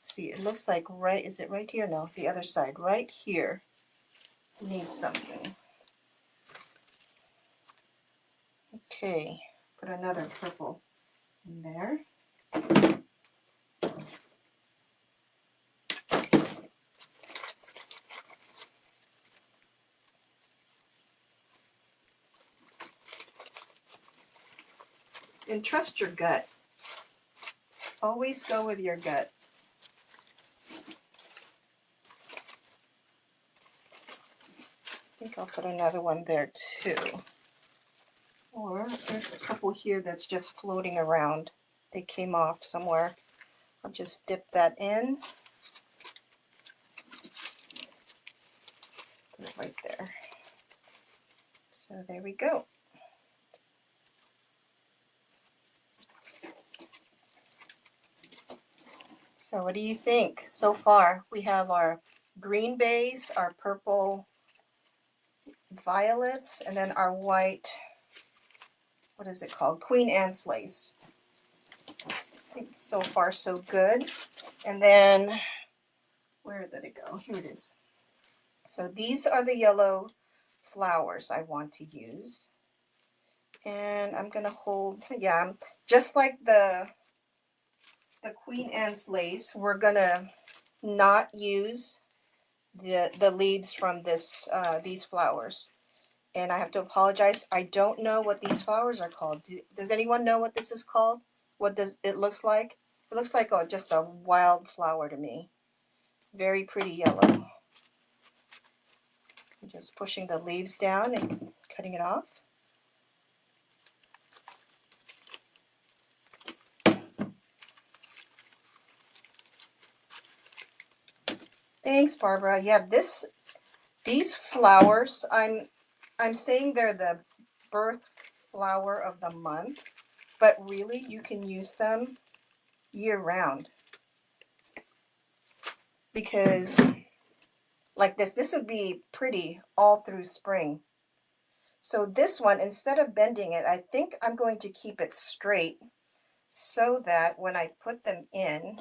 See, it looks like right, is it right here? No, the other side, right here needs something. Okay, put another purple in there. And trust your gut. Always go with your gut. I think I'll put another one there too. Or there's a couple here that's just floating around. They came off somewhere. I'll just dip that in. Put it right there. So there we go. So what do you think so far? We have our green bays, our purple violets, and then our white, what is it called? Queen Anne's lace. I think so far so good. And then, where did it go? Here it is. So these are the yellow flowers I want to use. And I'm going to hold, yeah, just like the Queen Anne's lace, we're going to not use the leaves from these flowers. And I have to apologize. I don't know what these flowers are called. Does anyone know what this is called? What does it looks like? It looks like just a wild flower to me. Very pretty yellow. I'm just pushing the leaves down and cutting it off. Thanks, Barbara. Yeah, these flowers, I'm saying they're the birth flower of the month, but really you can use them year round. Because like this would be pretty all through spring. So this one, instead of bending it, I think I'm going to keep it straight so that when I put them in,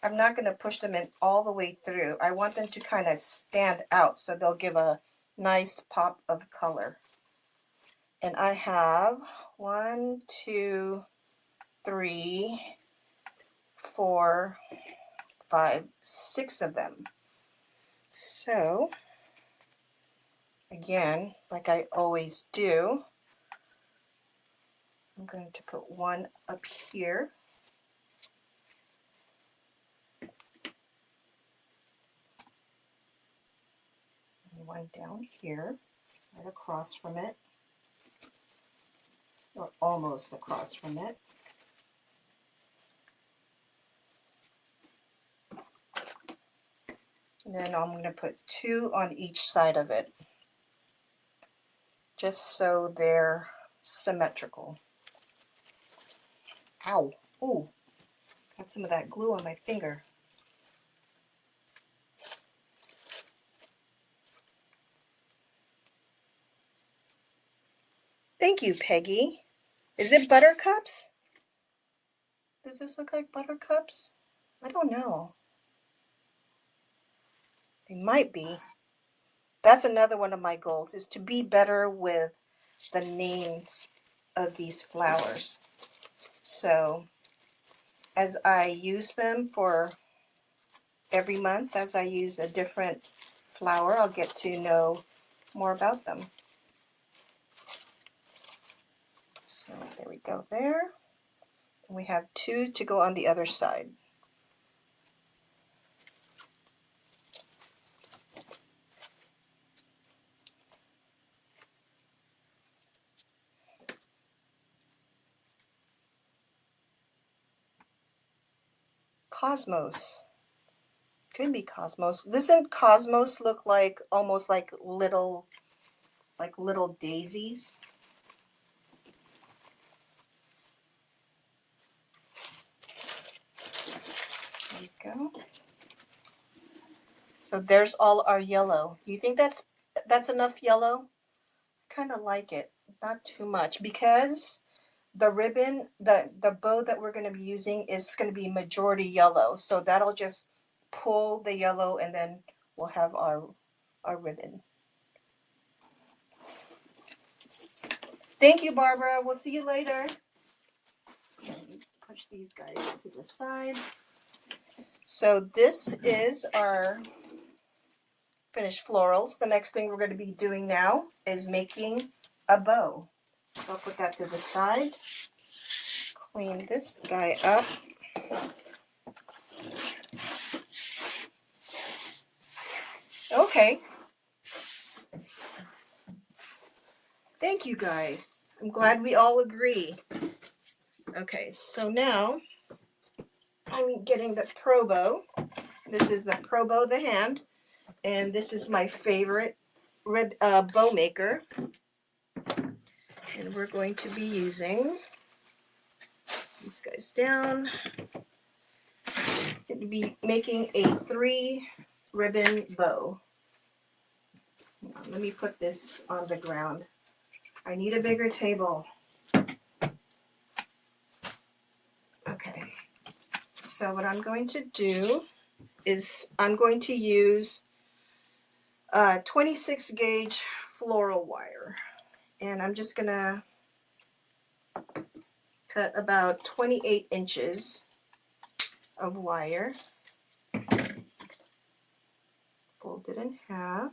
I'm not going to push them in all the way through. I want them to kind of stand out so they'll give a nice pop of color. And I have 1, 2, 3, 4, 5, 6 of them. So again, like I always do, I'm going to put one up here. And one down here, right across from it, or almost across from it. And then I'm going to put 2 on each side of it, just so they're symmetrical. Ow! Ooh, got some of that glue on my finger. Thank you, Peggy. Is it buttercups? Does this look like buttercups? I don't know. They might be. That's another one of my goals, is to be better with the names of these flowers. So as I use them for every month, as I use a different flower, I'll get to know more about them. So there we go there. And we have 2 to go on the other side. Cosmos. Could be Cosmos. Doesn't Cosmos look like almost like little daisies? There you go. So there's all our yellow. Do you think that's enough yellow? Kind of like it, not too much, because the ribbon, the bow that we're going to be using is going to be majority yellow. So that'll just pull the yellow, and then we'll have our ribbon. Thank you, Barbara. We'll see you later. Push these guys to the side. So this is our finished florals. The next thing we're going to be doing now is making a bow. I'll put that to the side. Clean this guy up. Okay. Thank you guys. I'm glad we all agree. Okay, so now I'm getting the Pro Bow. This is the Pro Bow, the hand, and this is my favorite bow maker. And we're going to be using these guys down. Going to be making a 3-ribbon bow. Let me put this on the ground. I need a bigger table. Okay, so what I'm going to do is I'm going to use 26 gauge floral wire, and I'm just gonna cut about 28 inches of wire, fold it in half.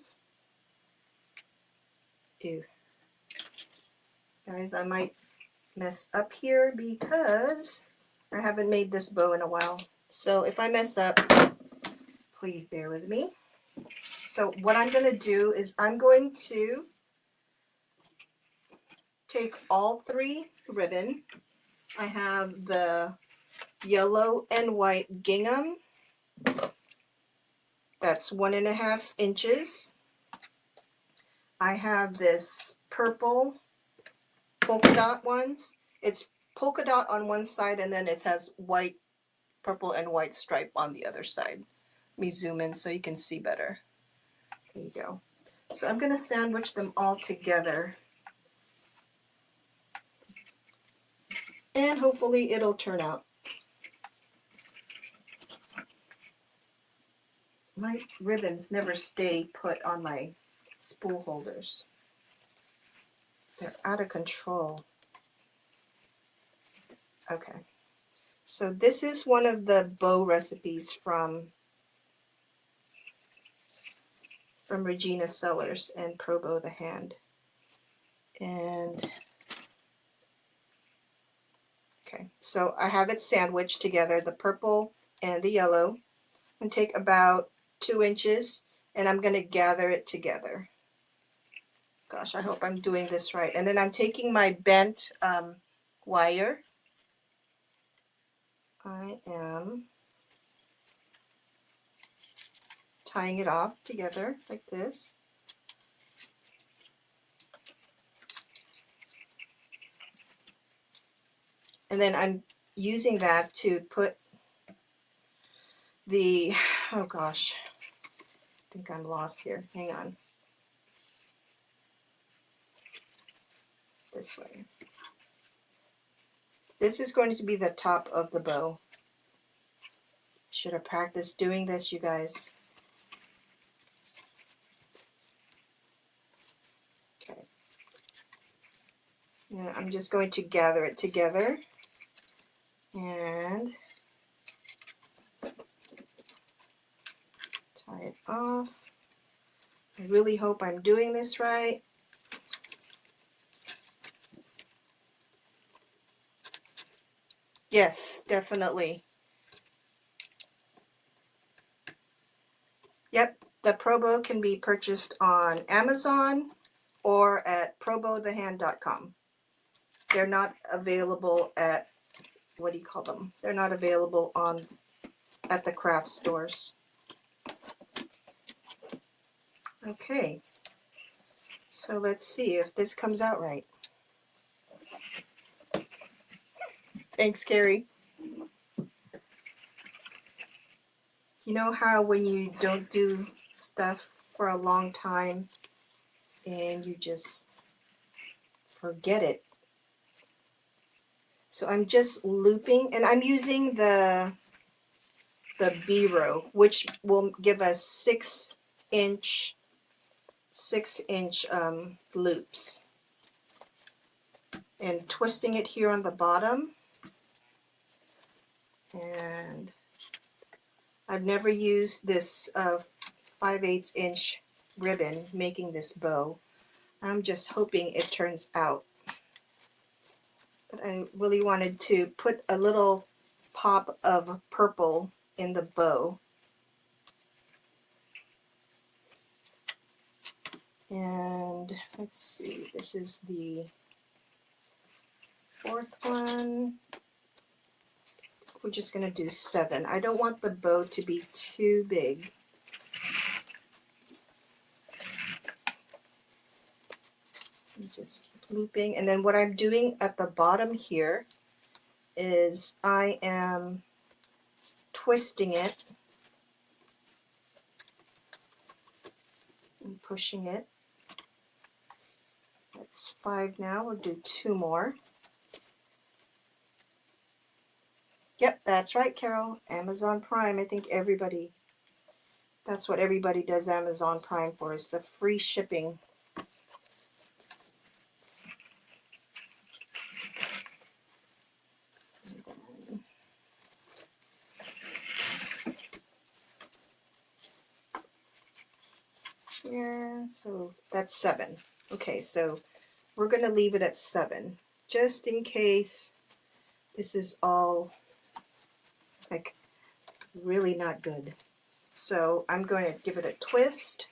Ew. Guys, I might mess up here because I haven't made this bow in a while. So if I mess up, please bear with me. So what I'm going to do is I'm going to take all 3 ribbon. I have the yellow and white gingham. That's 1.5 inches. I have this purple polka dot ones. It's polka dot on one side, and then it has white, purple, and white stripe on the other side. Let me zoom in so you can see better. There you go. So I'm going to sandwich them all together, and hopefully it'll turn out. My ribbons never stay put on my spool holders. They're out of control. Okay. So this is one of the bow recipes from Regina Sellers and Pro Bow the Hand. And okay, so I have it sandwiched together, the purple and the yellow, and take about 2 inches, and I'm going to gather it together. Gosh, I hope I'm doing this right. And then I'm taking my bent wire. I am tying it off together like this. And then I'm using that to put the, oh gosh, I think I'm lost here. Hang on. This way. This is going to be the top of the bow. Should have practiced doing this, you guys. Okay. Now I'm just going to gather it together and tie it off. I really hope I'm doing this right. Yes, definitely. Yep, the Pro Bow can be purchased on Amazon or at probowthehand.com. They're not available at, what do you call them? They're not available on at the craft stores. Okay, so let's see if this comes out right. Thanks, Carrie. You know how when you don't do stuff for a long time and you just forget it? So I'm just looping, and I'm using the B-row, which will give us 6-inch loops, and twisting it here on the bottom. And I've never used this 5/8 inch ribbon making this bow. I'm just hoping it turns out. But I really wanted to put a little pop of purple in the bow. And let's see, this is the 4th one. We're just going to do 7. I don't want the bow to be too big. Just keep looping. And then what I'm doing at the bottom here is I am twisting it and pushing it. That's 5 now. We'll do 2 more. Yep, that's right, Carol. Amazon Prime. I think everybody, that's what everybody does Amazon Prime for, is the free shipping. Yeah, so that's 7. Okay, so we're going to leave it at 7, just in case this is all like really not good. So I'm going to give it a twist.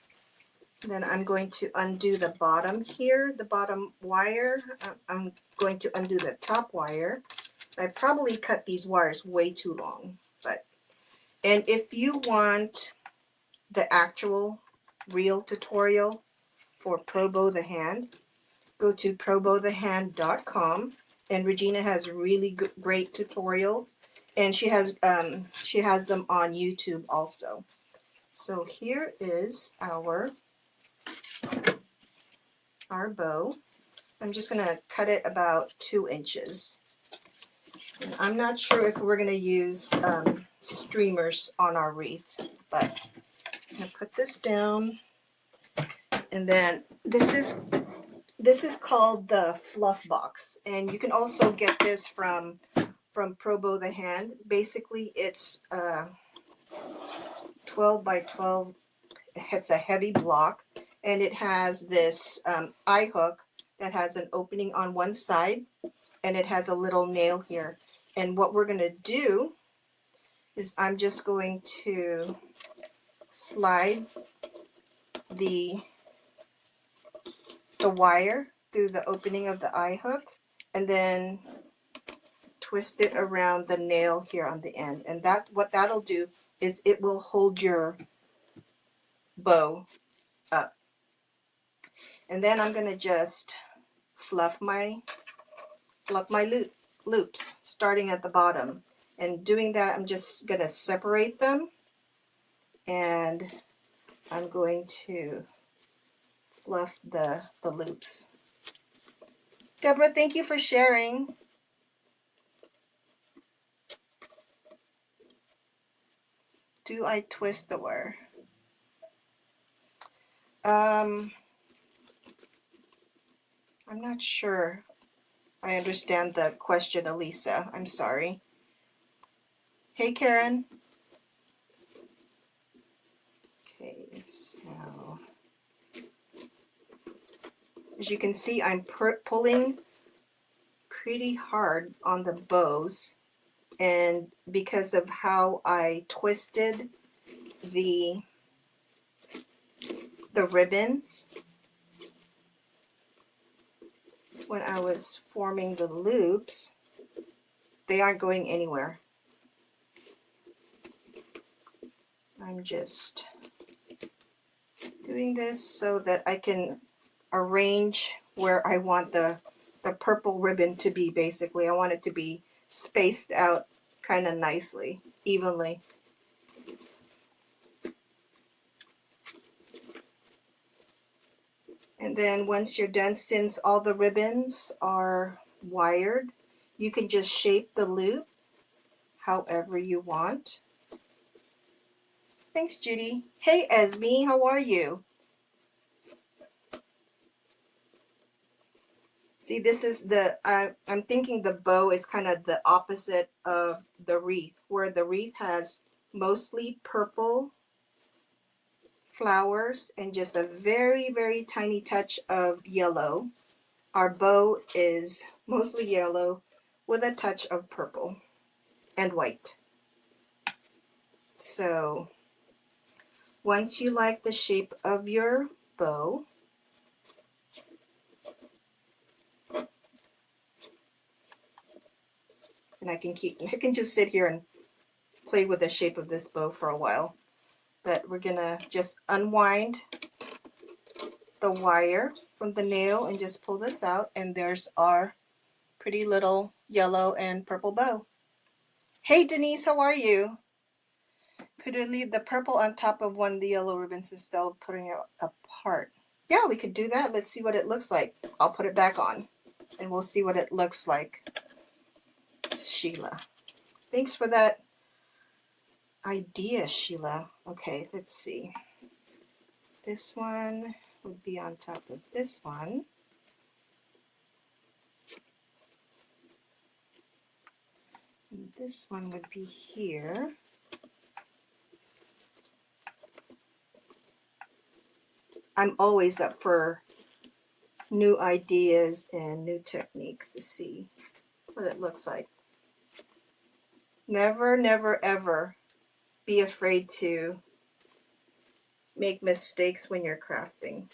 Then I'm going to undo the bottom here, the bottom wire. I'm going to undo the top wire. I probably cut these wires way too long, and if you want the actual real tutorial for Pro Bow the Hand, go to probowthehand.com, and Regina has really great tutorials, and she has them on YouTube also. So here is our bow. I'm just going to cut it about 2 inches. And I'm not sure if we're going to use streamers on our wreath, but I'm going to put this down. And then this is called the fluff box, and you can also get this from Pro Bow the Hand. Basically, it's 12 by 12. It's a heavy block, and it has this eye hook that has an opening on one side, and it has a little nail here. And what we're going to do is I'm just going to slide the wire through the opening of the eye hook, and then twist it around the nail here on the end. And what that'll do is it will hold your bow up. And then I'm going to just fluff my loops starting at the bottom. And doing that, I'm just going to separate them, and I'm going to fluff the loops. Deborah, thank you for sharing. Do I twist the wire? I'm not sure I understand the question, Elisa. I'm sorry. Hey, Karen. Okay, so as you can see, I'm pulling pretty hard on the bows, and because of how I twisted the ribbons when I was forming the loops, they aren't going anywhere. I'm just doing this so that I can arrange where I want the purple ribbon to be. Basically, I want it to be spaced out kind of nicely, evenly. And then once you're done, since all the ribbons are wired, you can just shape the loop however you want. Thanks, Judy. Hey, Esme, how are you? See, this is the, I'm thinking the bow is kind of the opposite of the wreath, where the wreath has mostly purple flowers and just a very, very tiny touch of yellow. Our bow is mostly yellow with a touch of purple and white. So once you like the shape of your bow, and I can just sit here and play with the shape of this bow for a while, but we're gonna just unwind the wire from the nail and just pull this out, and there's our pretty little yellow and purple bow. Hey Denise, how are you? Could we leave the purple on top of one of the yellow ribbons instead of putting it apart? Yeah, we could do that. Let's see what it looks like. I'll put it back on and we'll see what it looks like. Sheila. Thanks for that idea, Sheila. Okay, let's see. This one would be on top of this one. And this one would be here. I'm always up for new ideas and new techniques to see what it looks like. Never, never, ever be afraid to make mistakes when you're crafting.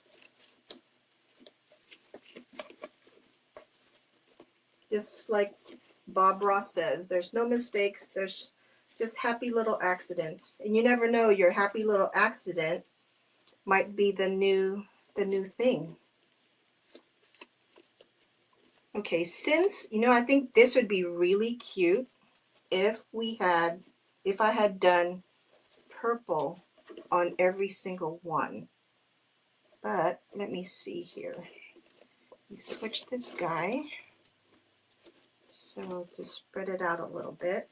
Just like Bob Ross says, there's no mistakes, there's just happy little accidents. And you never know, your happy little accident might be the new thing. Okay, since, I think this would be really cute if I had done purple on every single one. But let me see here. We switch this guy. So to spread it out a little bit.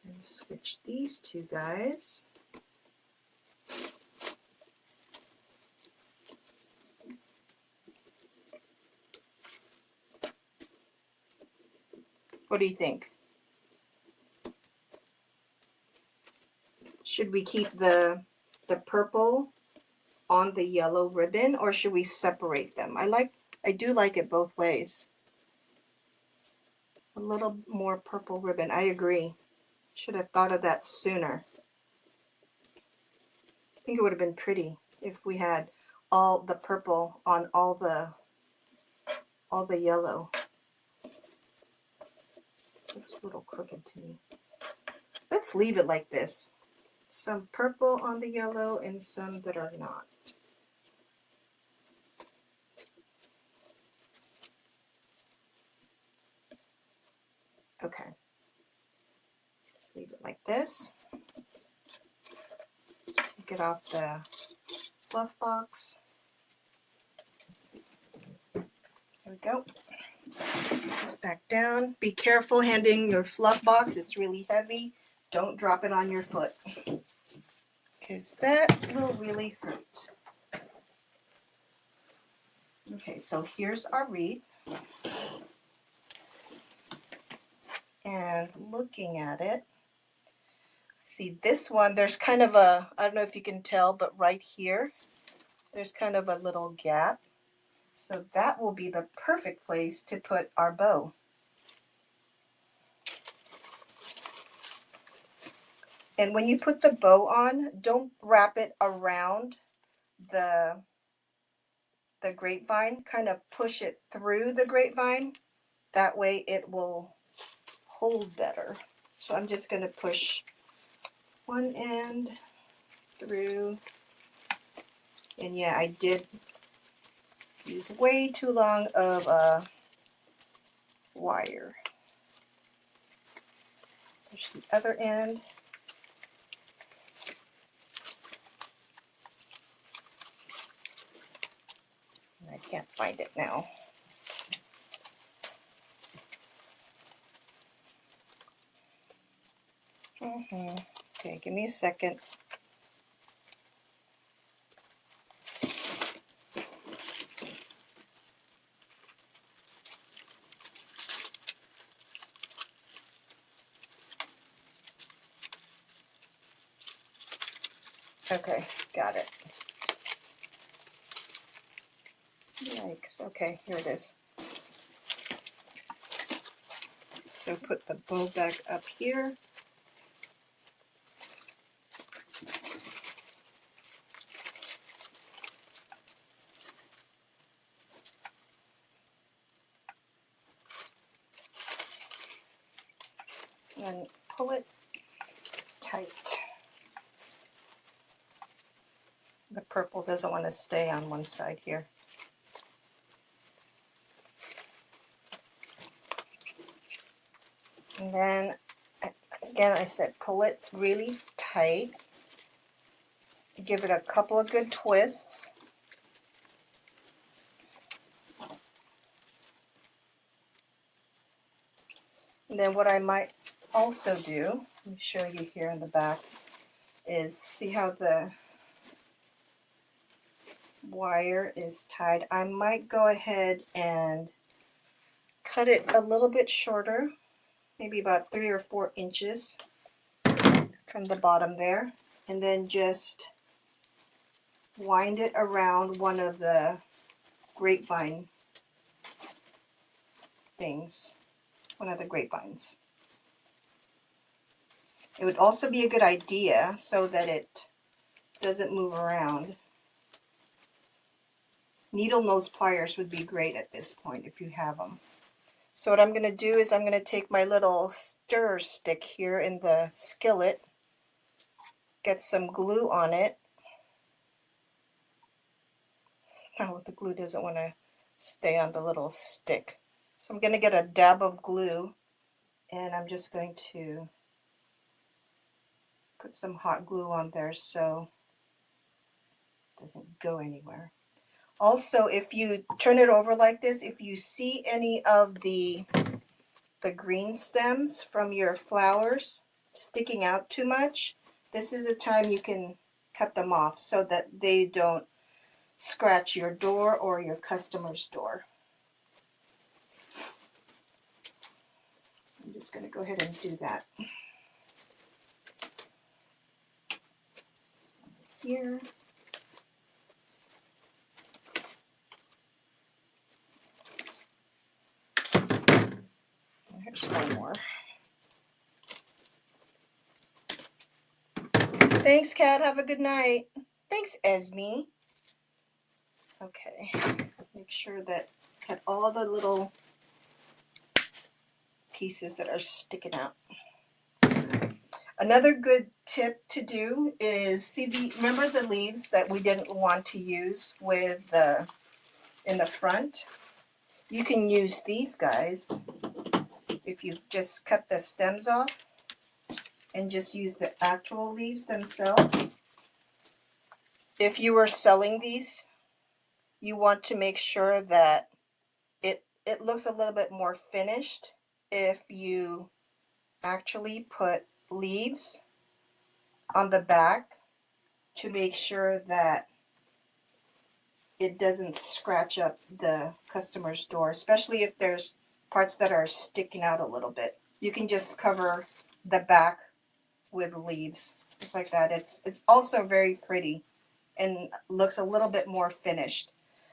And switch these two guys. What do you think? Should we keep the purple on the yellow ribbon, or should we separate them? I do like it both ways. A little more purple ribbon. I agree. Should have thought of that sooner. I think it would have been pretty if we had all the purple on all the yellow. Looks a little crooked to me. Let's leave it like this. Some purple on the yellow and some that are not. Okay. Just leave it like this. Take it off the fluff box. There we go. This back down. Be careful handing your fluff box. It's really heavy. Don't drop it on your foot, because that will really hurt. Okay, so here's our wreath. And looking at it, see this one, there's kind of a, I don't know if you can tell, but right here, there's kind of a little gap. So that will be the perfect place to put our bow. And when you put the bow on, don't wrap it around the grapevine. Kind of push it through the grapevine. That way it will hold better. So I'm just going to push one end through. And yeah, I did use way too long of a wire. Push the other end. I can't find it now. Okay, give me a second. Okay, got it. Yikes. Okay, here it is. So put the bow back up here. And pull it tight. The purple doesn't want to stay on one side here. And then, again, I said pull it really tight. Give it a couple of good twists. And then what I might also do, let me show you here in the back, is see how the wire is tied. I might go ahead and cut it a little bit shorter, maybe about 3 or 4 inches from the bottom there, and then just wind it around one of the grapevine things, one of the grapevines. It would also be a good idea so that it doesn't move around. Needle nose pliers would be great at this point if you have them. So what I'm going to do is I'm going to take my little stir stick here in the skillet, get some glue on it. Oh, the glue doesn't want to stay on the little stick. So I'm going to get a dab of glue, and I'm just going to put some hot glue on there so it doesn't go anywhere. Also, if you turn it over like this, if you see any of the green stems from your flowers sticking out too much, this is the time you can cut them off so that they don't scratch your door or your customer's door. So I'm just going to go ahead and do that. Here. Here's one more. Thanks, Kat. Have a good night. Thanks, Esme. Okay. Make sure that cut all the little pieces that are sticking out. Another good tip to do is remember the leaves that we didn't want to use with in the front? You can use these guys if you just cut the stems off and just use the actual leaves themselves. If you were selling these, you want to make sure that it looks a little bit more finished if you actually put leaves on the back to make sure that it doesn't scratch up the customer's door, especially if there's parts that are sticking out a little bit. You can just cover the back with leaves, just like that. It's also very pretty and looks a little bit more finished.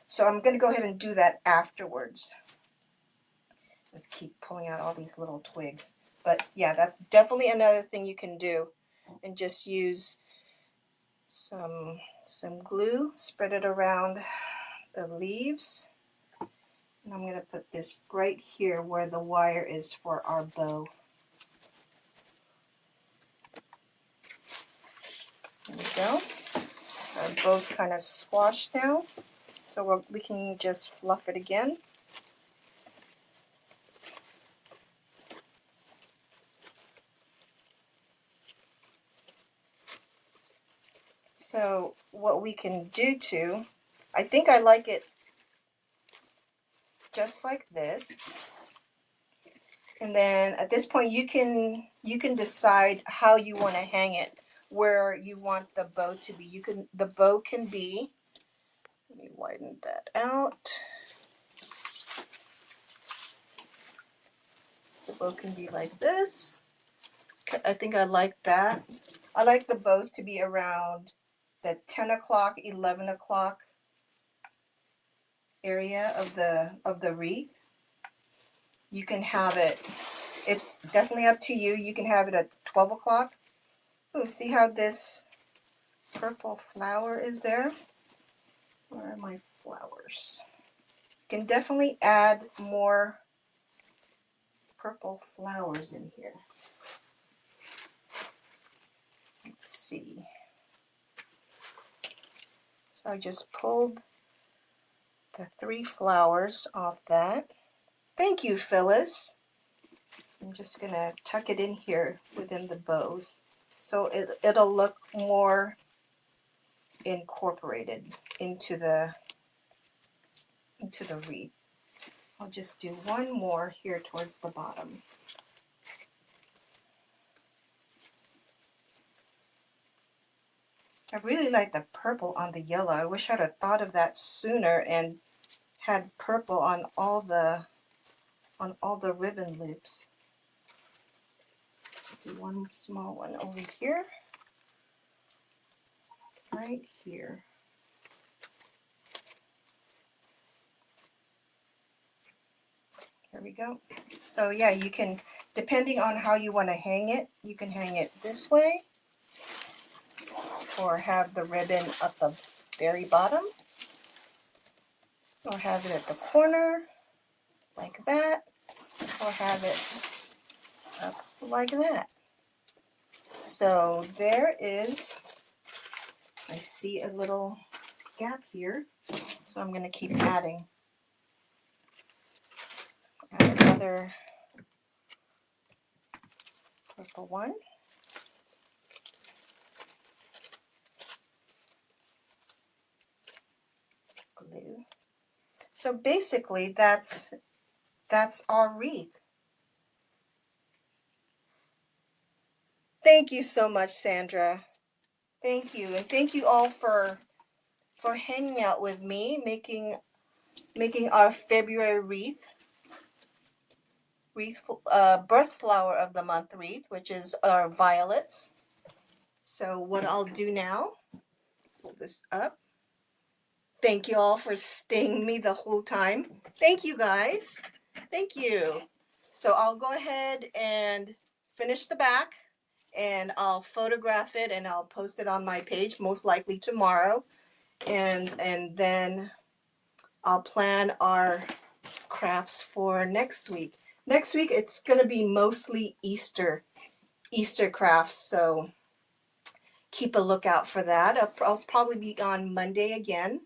So I'm going to go ahead and do that afterwards. Just keep pulling out all these little twigs. But yeah, that's definitely another thing you can do. And just use some glue, spread it around the leaves. And I'm going to put this right here where the wire is for our bow. There we go. So our bow's kind of squashed now. So we can just fluff it again. So what we can do too, I think I like it just like this. And then at this point you can decide how you want to hang it, where you want the bow to be. The bow can be, let me widen that out. The bow can be like this. I think I like that. I like the bows to be around the 10 o'clock, 11 o'clock area of the wreath. You can have it, it's definitely up to you. You can have it at 12 o'clock. Oh, see how this purple flower is there? Where are my flowers? You can definitely add more purple flowers in here. Let's see. So I just pulled the 3 flowers off that. Thank you, Phyllis. I'm just gonna tuck it in here within the bows so it'll look more incorporated into the wreath. I'll just do one more here towards the bottom. I really like the purple on the yellow. I wish I'd have thought of that sooner and had purple on all the ribbon loops. Do one small one over here, right here. There we go. So yeah, you can, depending on how you want to hang it, you can hang it this way or have the ribbon at the very bottom or have it at the corner like that or have it up like that. So there is, I see a little gap here, so I'm going to keep adding. Add another purple one. Glue. So basically that's our wreath. Thank you so much, Sandra. Thank you, and thank you all for hanging out with me, making our February wreath, birth flower of the month wreath, which is our violets. So what I'll do now, pull this up. Thank you all for staying me the whole time. Thank you guys. Thank you. So I'll go ahead and finish the back and I'll photograph it and I'll post it on my page, most likely tomorrow. And then I'll plan our crafts for next week. Next week it's going to be mostly Easter crafts, so keep a lookout for that. I'll probably be on Monday again.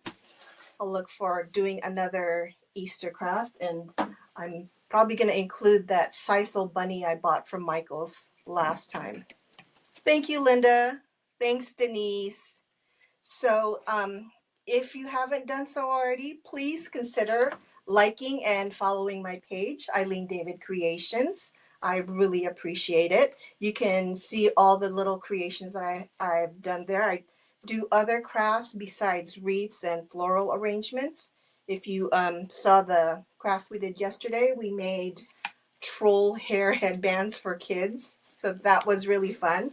I'll look for doing another Easter craft, and I'm probably going to include that sisal bunny I bought from Michael's last time. Thank you, Linda. Thanks, Denise. So if you haven't done so already, please consider liking and following my page, Eileen David Creations. I really appreciate it. You can see all the little creations that I've done there. I do other crafts besides wreaths and floral arrangements. If you saw the craft we did yesterday, we made troll hair headbands for kids. So that was really fun.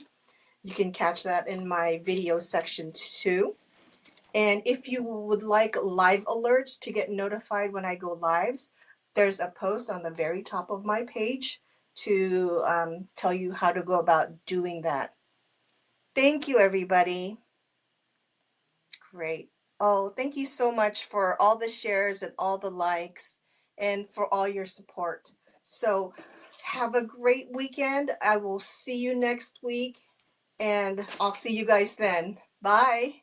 You can catch that in my video section too. And if you would like live alerts to get notified when I go lives, there's a post on the very top of my page to tell you how to go about doing that. Thank you, everybody. Great. Oh, thank you so much for all the shares and all the likes and for all your support. So have a great weekend. I will see you next week and I'll see you guys then. Bye.